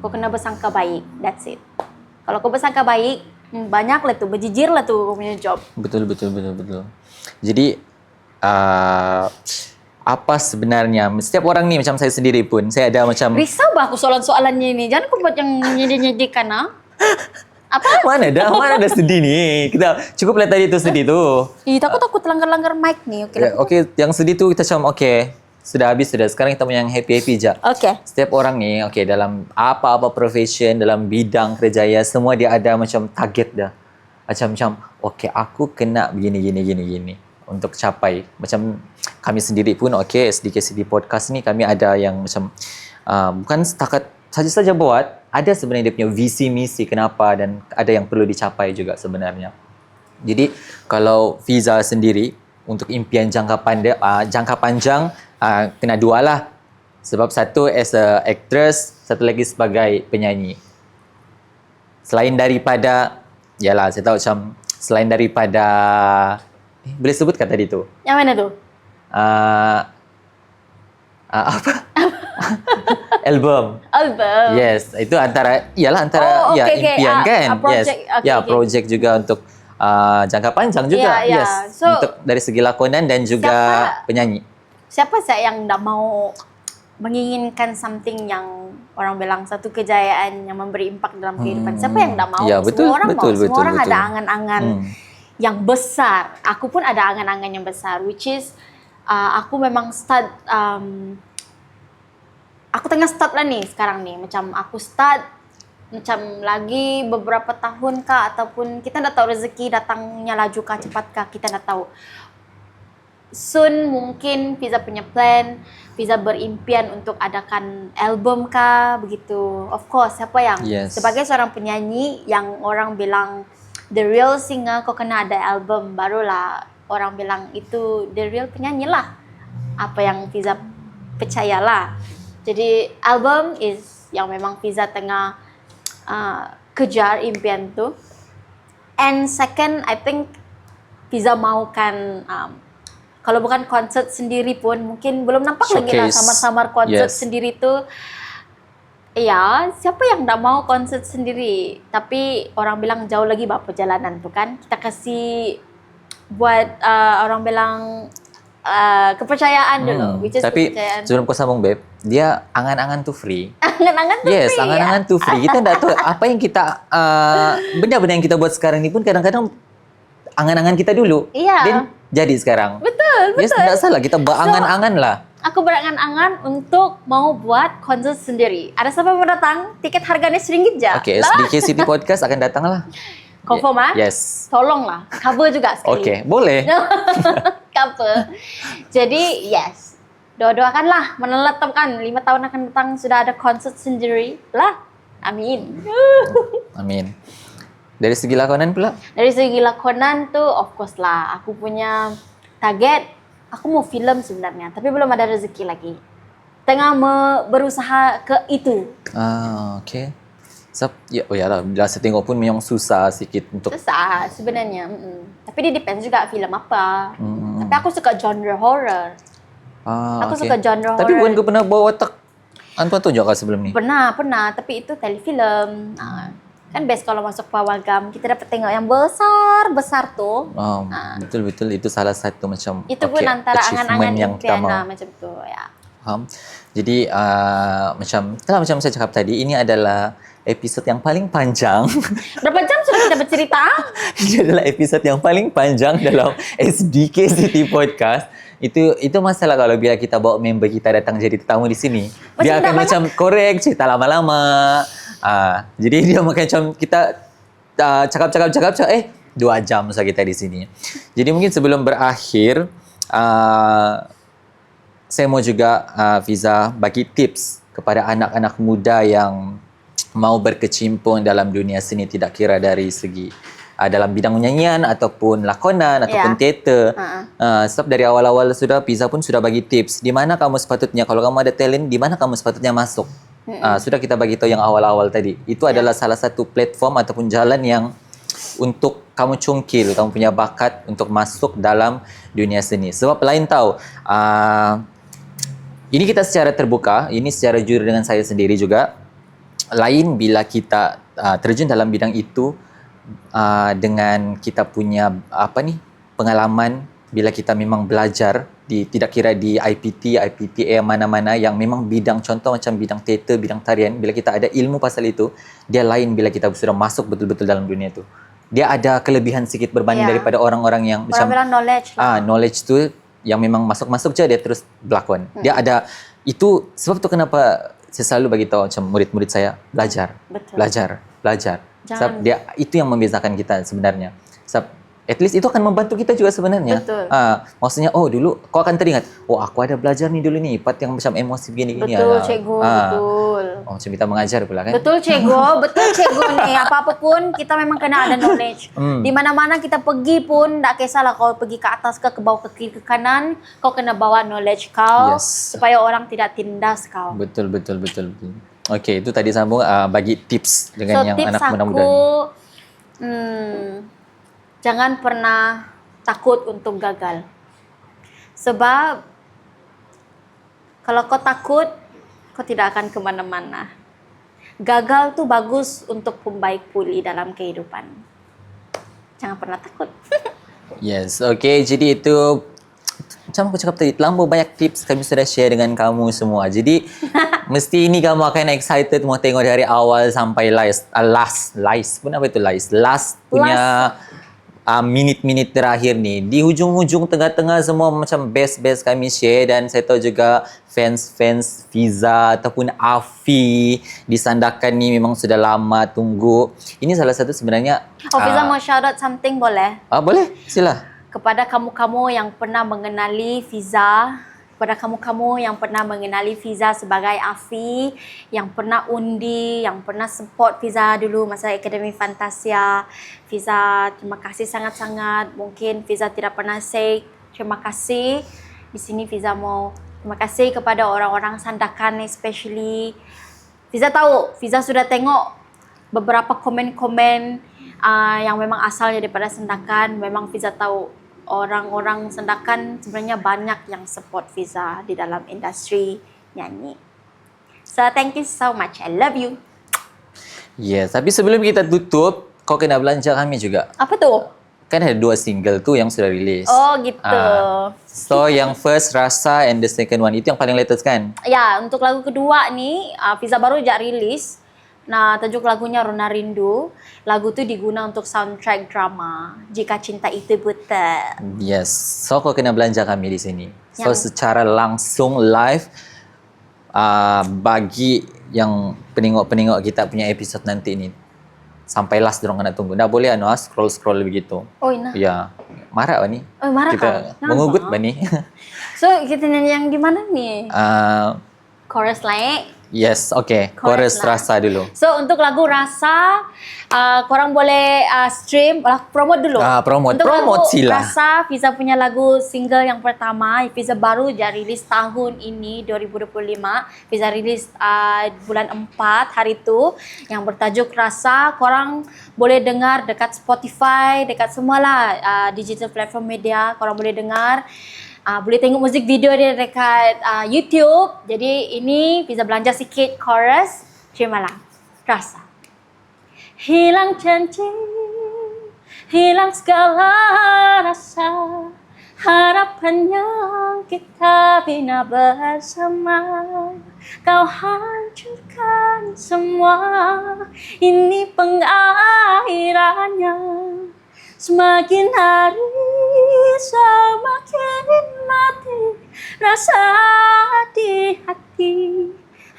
S2: Kau kena bersangka baik. That's it. Kalau kau bersangka baik, banyaklah tu, berjijirlah tu kau punya job.
S1: Betul. Jadi apa sebenarnya setiap orang ni macam saya sendiri pun saya ada macam
S2: risau bah aku soalan-soalannya ni. Jangan kau buat yang nyedih-nyedihkan Apa?
S1: Mana dah sedih ni. Kita cukuplah tadi tu sedih tu.
S2: Takut langgar-langgar mic ni.
S1: Okey, yang sedih tu kita macam sudah habis sudah. Sekarang kita yang happy-happy je.
S2: Okey.
S1: Setiap orang ni dalam apa-apa profession, dalam bidang kerjaya semua dia ada macam target dah. Macam aku kena begini untuk capai. Macam kami sendiri pun SDKCD podcast ni kami ada yang macam bukan setakat saja buat, ada sebenarnya dia punya visi misi kenapa dan ada yang perlu dicapai juga sebenarnya. Jadi kalau Fiza sendiri untuk impian jangka panjang kena dua lah. Sebab satu as a actress, satu lagi sebagai penyanyi. Selain daripada saya tahu macam selain daripada boleh sebutkan tadi tu?
S2: Yang mana tu?
S1: Apa? Album. Yes, itu antara impian kan.
S2: Project,
S1: project juga untuk jangka panjang juga. So, untuk dari segi lakonan dan juga penyanyi.
S2: Siapa yang tak mau menginginkan something yang orang bilang satu kejayaan yang memberi impak dalam kehidupan? Siapa yang tak mau? Semua orang mau. Semua orang ada angan-angan yang besar. Aku pun ada angan-angan yang besar, which is aku memang aku tengah start lah nih sekarang nih. Macam aku start, macam lagi beberapa tahun kah, ataupun kita tak tahu rezeki datangnya laju kah, cepat kah, kita tak tahu. Soon mungkin Fiza punya plan, Fiza berimpian untuk adakan album kah, begitu. Of course, siapa yang sebagai seorang penyanyi yang orang bilang the real singer, kau kena ada album, barulah orang bilang itu the real penyanyi lah. Apa yang Fiza percayalah. Jadi album is yang memang Fiza tengah kejar impian tu. And second, I think Fiza maukan kalau bukan konsert sendiri pun, mungkin belum nampak lagi lah samar-samar konsert sendiri tu. Ya, siapa yang tak mau konsert sendiri? Tapi orang bilang jauh lagi bah perjalanan tu kan. Kita kasih buat orang bilang kepercayaan dulu.
S1: Tapi sebelum kau sambung, Beb, dia angan-angan tu free.
S2: Angan-angan tu free.
S1: Yes, angan-angan tu free. Kita tak tahu apa yang kita benda-benda yang kita buat sekarang ni pun kadang-kadang angan-angan kita dulu. Dan jadi sekarang.
S2: Betul.
S1: Yes, tak salah. Kita berangan-angan lah.
S2: Aku berangan-angan untuk mau buat konser sendiri. Ada siapa mau datang? Tiket harganya RM1 je.
S1: Okay, SDK City Podcast akan datang lah.
S2: Confirm
S1: Yes.
S2: Tolonglah. Cover juga sekali.
S1: Okay, boleh.
S2: Cover. Jadi, yes. Doa-doakanlah. Menetapkan 5 tahun akan datang sudah ada konser sendiri lah. Amin.
S1: Amin. Dari segi lakonan pula?
S2: Dari segi lakonan tu, of course lah. Aku punya target, aku mau filem sebenarnya. Tapi belum ada rezeki lagi. Tengah berusaha ke itu.
S1: Okay. Yalah, bila saya tengok pun memang susah sikit untuk...
S2: Susah sebenarnya. Tapi dia depends juga filem apa. Tapi aku suka genre horror. Aku suka genre horror.
S1: Tapi bukan kau pernah bawa watak Antuan tunjuk kau sebelum ni?
S2: Pernah. Tapi itu telefilm. Kan best kalau masuk Pawagam, kita dapat tengok yang besar tu.
S1: Betul. Itu salah satu macam
S2: itu pun antara angan-angan
S1: yang kita mau.
S2: Macam tu, ya.
S1: Faham? Jadi macam saya cakap tadi, ini adalah episod yang paling panjang.
S2: Berapa jam sudah kita bercerita?
S1: Ini adalah episod yang paling panjang dalam SDK City Podcast. Itu masalah kalau bila kita bawa member kita datang jadi tetamu di sini. Dia akan macam korek cerita lama-lama. Jadi dia macam kita cakap 2 jam saja kita di sini. Jadi mungkin sebelum berakhir, saya mau juga Fiza bagi tips kepada anak-anak muda yang mau berkecimpung dalam dunia seni, tidak kira dari segi dalam bidang nyanyian ataupun lakonan ataupun teater. Sebab dari awal-awal Fiza pun sudah bagi tips di mana kamu sepatutnya, kalau kamu ada talent, di mana kamu sepatutnya masuk. Sudah kita bagi tahu yang awal-awal tadi. Itu adalah salah satu platform ataupun jalan yang untuk kamu cungkil, kamu punya bakat untuk masuk dalam dunia seni. Sebab lain tahu, ini kita secara terbuka, ini secara jujur dengan saya sendiri juga. Lain bila kita terjun dalam bidang itu dengan kita punya pengalaman, bila kita memang belajar tidak kira di IPT, IPTA mana-mana yang memang bidang, contoh macam bidang teater, bidang tarian, bila kita ada ilmu pasal itu, dia lain bila kita sudah masuk betul-betul dalam dunia itu. Dia ada kelebihan sedikit berbanding daripada orang-orang yang macam
S2: knowledge lah.
S1: Knowledge tu yang memang masuk-masuk je dia terus berlakon. Dia ada itu, sebab tu kenapa saya selalu bagi tahu macam murid-murid saya, belajar. Sebab dia itu yang membezakan kita sebenarnya. Sebab at least itu akan membantu kita juga sebenarnya.
S2: Betul.
S1: Maksudnya, dulu kau akan teringat, aku ada belajar ni dulu ni, part yang macam emosi begini-gini.
S2: Betul, cikgu, betul.
S1: Macam kita mengajar pula kan?
S2: Betul, cikgu ni. Apa-apa pun, kita memang kena ada knowledge. Di mana-mana kita pergi pun, tak kisahlah kau pergi ke atas ke bawah, ke kiri, ke kanan, kau kena bawa knowledge kau, supaya orang tidak tindas kau.
S1: Betul. Okey, itu tadi sambung bagi tips dengan yang anak muda-muda ni.
S2: Jangan pernah takut untuk gagal. Sebab kalau kau takut, kau tidak akan ke mana-mana. Gagal tu bagus untuk pembaik pulih dalam kehidupan. Jangan pernah takut.
S1: Yes, okay. Jadi itu macam aku cakap tadi, terlalu banyak tips kami sudah share dengan kamu semua. Jadi mesti ini kamu akan excited mau tengok dari awal sampai last punya minit-minit terakhir ni, di hujung-hujung tengah-tengah semua macam best-best kami share, dan saya tahu juga fans-fans Fiza ataupun Afi di Sandakan ni memang sudah lama tunggu. Ini salah satu sebenarnya
S2: Fiza mau shout out something boleh?
S1: boleh, sila.
S2: Kepada kamu-kamu yang pernah mengenali Fiza, kepada kamu-kamu yang pernah mengenali Fiza sebagai Afi, yang pernah undi, yang pernah support Fiza dulu masa Akademi Fantasia. Fiza, terima kasih sangat-sangat. Mungkin Fiza tidak pernah say terima kasih. Di sini Fiza mau terima kasih kepada orang-orang Sandakan especially. Fiza tahu, Fiza sudah tengok beberapa komen-komen yang memang asalnya daripada Sandakan. Memang Fiza tahu orang-orang Sandakan sebenarnya banyak yang support Fiza di dalam industri nyanyi. So thank you so much. I love you.
S1: Yes, tapi sebelum kita tutup, kau kena belanja kami juga.
S2: Apa tu?
S1: Kan ada 2 single tu yang sudah rilis.
S2: Oh gitu.
S1: So yang first Rasa and the second one itu yang paling latest kan?
S2: Ya, untuk lagu kedua ni Fiza baru je rilis. Nah, tajuk lagunya Rona Rindu. Lagu tu diguna untuk soundtrack drama Jika Cinta Itu Buta.
S1: Yes. So kau kena belanja kami di sini. So secara langsung live bagi yang penengok-penengok kita punya episod nanti ni sampai last dorang kena tunggu. Dah boleh scroll begitu.
S2: Oh, nah.
S1: Ya. Marah ni.
S2: Oh, marah
S1: kita
S2: kau?
S1: mengugut ni.
S2: So, kita nyanyi yang di mana ni? Chorus naik.
S1: Yes, okay. Chorus Rasa dulu.
S2: So, untuk lagu Rasa, korang boleh stream. Promote dulu.
S1: Promote
S2: untuk lagu
S1: sila.
S2: Rasa, Fiza punya lagu single yang pertama. Fiza baru je rilis tahun ini, 2025. Fiza rilis bulan 4 hari tu. Yang bertajuk Rasa. Korang boleh dengar dekat Spotify, dekat semualah digital platform media. Korang boleh dengar. Boleh tengok muzik video dia dekat YouTube. Jadi ini Fiza belanja sikit chorus. Terimalah. Rasa. Hilang janji, hilang segala rasa, harapan yang kita bina bersama. Kau hancurkan semua, ini pengakhirannya. Semakin hari semakin mati rasa di hati,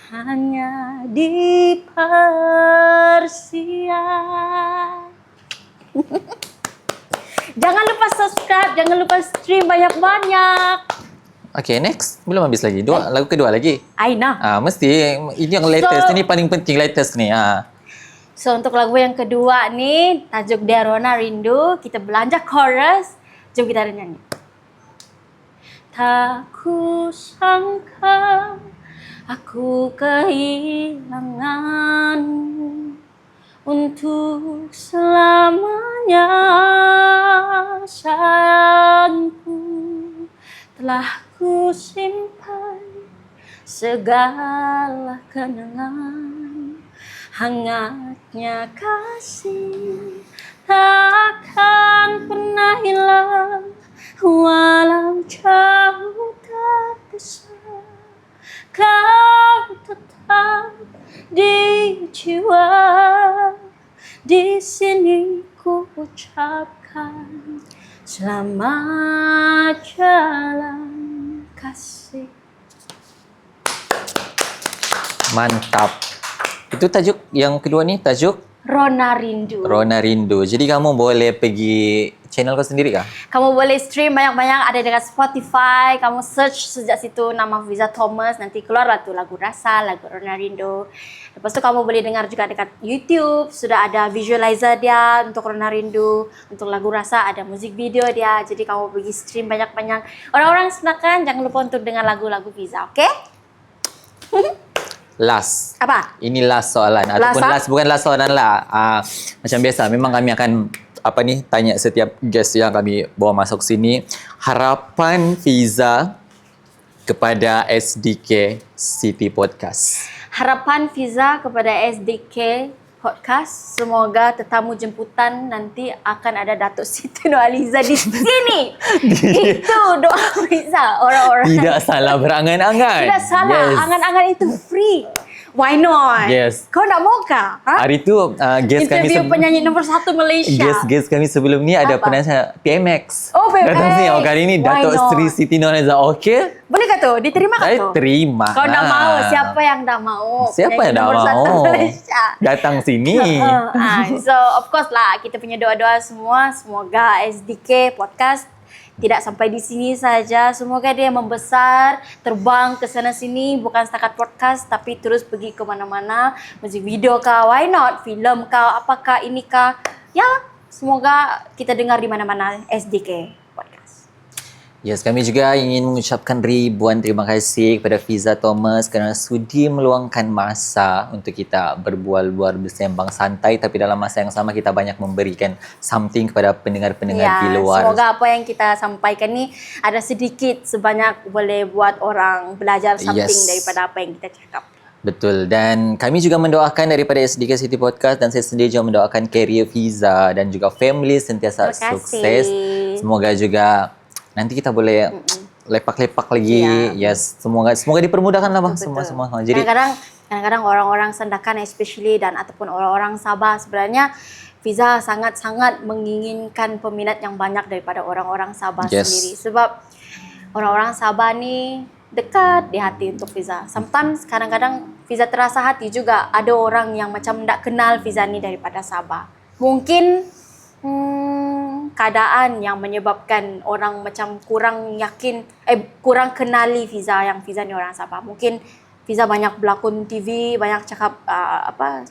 S2: hanya di Persia. Jangan lupa subscribe, jangan lupa stream banyak-banyak.
S1: Okay, next. Belum habis lagi. Lagu kedua lagi.
S2: Aina.
S1: Mesti. Ini yang latest. Ini paling penting latest ni.
S2: So, untuk lagu yang kedua ni, tajuk dia Rona Rindu. Kita belanja chorus. Jom kita nyanyi. Tak kusangka aku kehilanganmu untuk selamanya, sayangku. Telah ku simpan segala kenangan. Hangatnya kasih takkan pernah hilang, walau jauh terpisah. Kau tetap di jiwa, di sini ku ucapkan selamat jalan kasih.
S1: Mantap. Itu tajuk yang kedua ni, tajuk
S2: Rona Rindu.
S1: Rona Rindu. Jadi kamu boleh pergi channel kau sendiri kah?
S2: Kamu boleh stream banyak-banyak, ada dekat Spotify. Kamu search sejak situ nama Fiza Thomas, nanti keluarlah tu lagu Rasa, lagu Rona Rindu. Lepas tu kamu boleh dengar juga dekat YouTube, sudah ada visualizer dia untuk Rona Rindu. Untuk lagu Rasa ada musik video dia. Jadi kamu pergi stream banyak-banyak. Orang-orang Sandakan jangan lupa untuk dengar lagu-lagu Fiza, okey?
S1: Last.
S2: Apa?
S1: Ini last soalan. Ataupun last, bukan last soalan lah. Macam biasa, memang kami akan tanya setiap guest yang kami bawa masuk sini. Harapan Fiza kepada SDK City Podcast.
S2: Harapan Fiza kepada SDK Podcast, semoga tetamu jemputan nanti akan ada Datuk Siti Nurhaliza di sini. Itu doa Fiza. Orang-orang
S1: Tidak salah berangan-angan.
S2: tidak salah.
S1: Yes.
S2: Angan-angan itu free. Why not?
S1: Yes.
S2: Kau nak mau kah? Ha?
S1: Hari tu guest kami
S2: Interview penyanyi nombor 1 Malaysia.
S1: guest kami sebelum ni ada
S2: Apa?
S1: penasihat PMX.
S2: Oh, PMX.
S1: Datang sini. Kali ni
S2: Why
S1: Datuk
S2: not?
S1: Sri Siti Nurhaliza. Okey.
S2: Boleh kah tu? Diterima kah
S1: Saya
S2: tu?
S1: terima.
S2: Kau nak mau? Siapa yang tak mau?
S1: Siapa yang tak
S2: Nombor satu
S1: mau?
S2: Malaysia.
S1: Datang sini.
S2: So of course lah, kita punya doa-doa semua, semoga SDK Podcast tidak sampai di sini saja. Semoga dia membesar, terbang ke sana sini, bukan setakat podcast tapi terus pergi ke mana-mana. Musik video kah, why not? Filem kah, apakah ini kah? Ya, semoga kita dengar di mana-mana SDK Podcast.
S1: Yes, kami juga ingin mengucapkan ribuan terima kasih kepada Fiza Thomas kerana sudi meluangkan masa untuk kita berbual-bual, bersembang santai, tapi dalam masa yang sama kita banyak memberikan something kepada pendengar-pendengar di luar.
S2: Semoga apa yang kita sampaikan ni ada sedikit sebanyak boleh buat orang belajar something daripada apa yang kita cakap.
S1: Betul. Dan kami juga mendoakan daripada SDK City Podcast dan saya sendiri juga mendoakan career Fiza dan juga family sentiasa
S2: Terima kasih.
S1: sukses. Semoga juga nanti kita boleh lepak-lepak lagi. Yes, semoga dipermudahkan lah bah semua. Jadi
S2: kadang-kadang orang-orang Sandakan especially dan ataupun orang-orang Sabah sebenarnya Fiza sangat-sangat menginginkan peminat yang banyak daripada orang-orang Sabah sendiri. Sebab orang-orang Sabah ni dekat di hati untuk Fiza. Sometimes kadang-kadang Fiza terasa hati juga ada orang yang macam tak kenal Fiza ni daripada Sabah. Mungkin keadaan yang menyebabkan orang macam kurang yakin, kurang kenali Fiza yang Fiza ni orang Sabah. Mungkin Fiza banyak berlakon TV, banyak cakap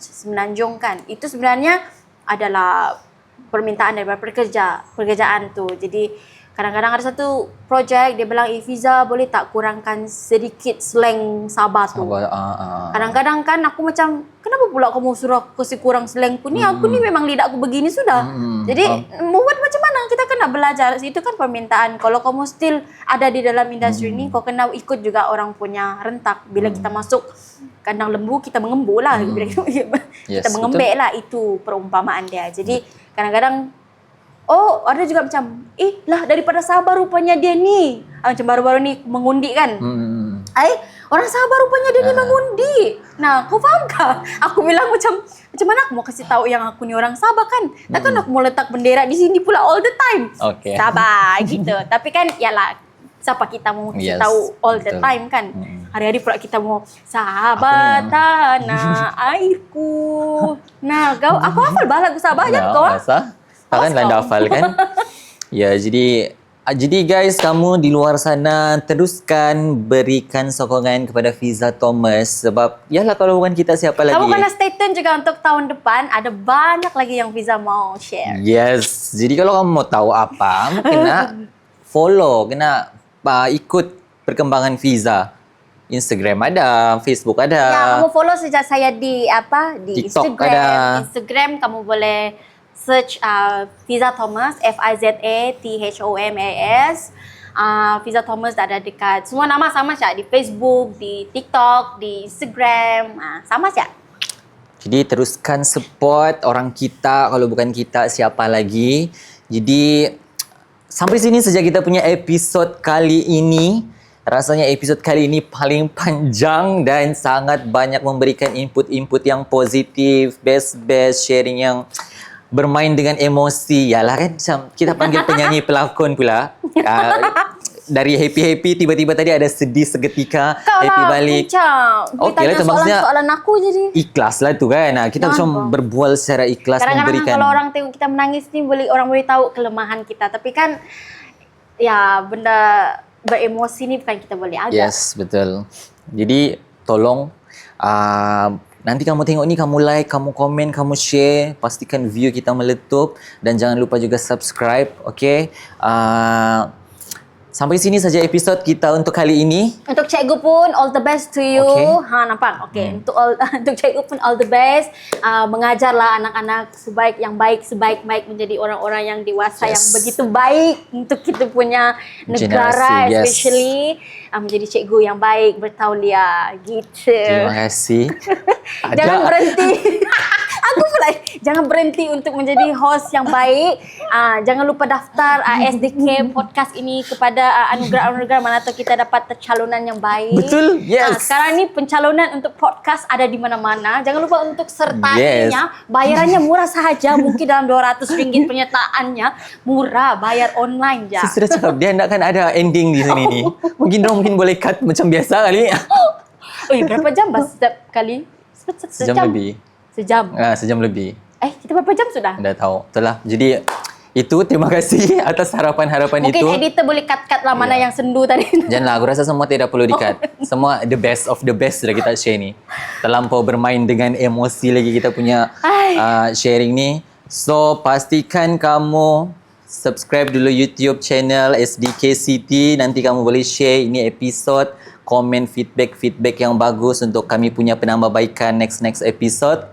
S2: semenanjung kan. Itu sebenarnya adalah permintaan daripada pekerjaan tu. Jadi kadang-kadang ada satu projek dia bilang, Fiza boleh tak kurangkan sedikit slang Sabah tu. Kadang-kadang kan aku macam, kenapa pula kamu suruh aku kasi kurang slang ku ni? Aku ni memang lidah aku begini sudah. Jadi buat macam mana? Kita kena belajar. Itu kan permintaan. Kalau kamu still ada di dalam industri ni, kau kena ikut juga orang punya rentak. Bila kita masuk kandang lembu, kita mengembul lah. Bila kita mengembek lah. Itu perumpamaan dia. Jadi kadang-kadang ada juga macam, lah daripada Sabah rupanya dia ni. Macam baru-baru ni mengundi kan. Orang Sabah rupanya dia ni mengundi. Nah, kau faham kah? Aku bilang macam mana aku mau kasih tahu yang aku ni orang Sabah kan? Takkan aku mau letak bendera di sini pula all the time. Sabah gitu. Tapi kan yalah, siapa kita mau kasih tahu all the time kan? Hari-hari pula kita mau Sabah tanah airku. Nah, aku hafal bah lagu Sabah je kau.
S1: Kan anda hafal kan? Ya, jadi guys, kamu di luar sana teruskan berikan sokongan kepada Fiza Thomas sebab yalah kalau bukan kita siapa lagi.
S2: Kamu kena stay tune juga untuk tahun depan, ada banyak lagi yang Fiza mau share.
S1: Yes. Jadi kalau kamu mau tahu apa, kena follow, kena ikut perkembangan Fiza. Instagram ada, Facebook ada.
S2: Ya, kamu follow sejak saya di
S1: TikTok
S2: Instagram.
S1: ada.
S2: Instagram kamu boleh search Fiza Thomas, FIZATHOMAS. Fiza Thomas ada dekat semua nama sama saja di Facebook, di TikTok, di Instagram, sama saja.
S1: Jadi teruskan support orang kita, kalau bukan kita siapa lagi. Jadi sampai sini saja kita punya episod kali ini. Rasanya episod kali ini paling panjang dan sangat banyak memberikan input-input yang positif, best sharing yang bermain dengan emosi. Yalah kan, kita panggil penyanyi pelakon pula. Dari happy-happy tiba-tiba tadi ada sedih seketika.
S2: Kau
S1: happy
S2: lah,
S1: balik.
S2: Okey lah, soalan aku jadi.
S1: Ikhlas lah tu kan. Kita macam berbual secara ikhlas,
S2: kadang-kadang
S1: memberikan.
S2: Kalau orang tengok kita menangis ni, orang boleh tahu kelemahan kita. Tapi kan, ya benda beremosi ni bukan kita boleh agak.
S1: Yes, betul. Jadi tolong nanti kamu tengok ni, kamu like, kamu komen, kamu share, pastikan view kita meletup dan jangan lupa juga subscribe, okay? Sampai sini saja episod kita untuk kali ini.
S2: Untuk cikgu pun all the best to you. Nampak? Okay. Untuk cikgu pun all the best. Mengajarlah anak-anak sebaik-baik menjadi orang-orang yang dewasa yang begitu baik untuk kita punya negara,
S1: generasi,
S2: especially menjadi cikgu yang baik, bertauliah gitu.
S1: Terima kasih.
S2: Jangan berhenti. Aku pula jangan berhenti untuk menjadi host yang baik. Jangan lupa daftar SDK podcast ini kepada anugerah-anugerah mana tahu kita dapat pencalonan yang baik.
S1: Betul, yes.
S2: Sekarang ni pencalonan untuk podcast ada di mana-mana. Jangan lupa untuk sertainya.
S1: Yes.
S2: Bayarannya murah sahaja. Mungkin dalam RM200 penyertaannya. Murah, bayar online je.
S1: Saya sudah cakap dia nak kan ada ending di sini ni. Mungkin boleh cut macam biasa kali.
S2: Berapa jam setiap kali?
S1: Sejam lebih.
S2: Sejam.
S1: Sejam lebih.
S2: Kita berapa jam sudah?
S1: Dah tahu. Betul lah. Jadi itu terima kasih atas harapan-harapan itu.
S2: Mungkin editor boleh cut-cut lah mana yang sendu tadi.
S1: Janganlah, aku rasa semua tidak perlu di-cut. Semua the best of the best sudah kita share ni. Terlampau bermain dengan emosi lagi kita punya sharing ni. So, pastikan kamu subscribe dulu YouTube channel SDK City. Nanti kamu boleh share ini episode, komen feedback yang bagus untuk kami punya penambahbaikan next episode.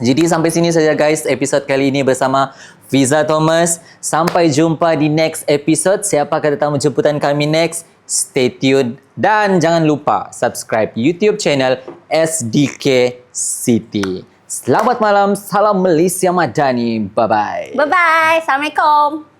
S1: Jadi sampai sini saja guys episode kali ini bersama Fiza Thomas. Sampai jumpa di next episode. Siapa tetamu jemputan kami next? Stay tuned dan jangan lupa subscribe YouTube channel SDK City. Selamat malam, salam Malaysia Madani. Bye-bye.
S2: Bye-bye. Assalamualaikum.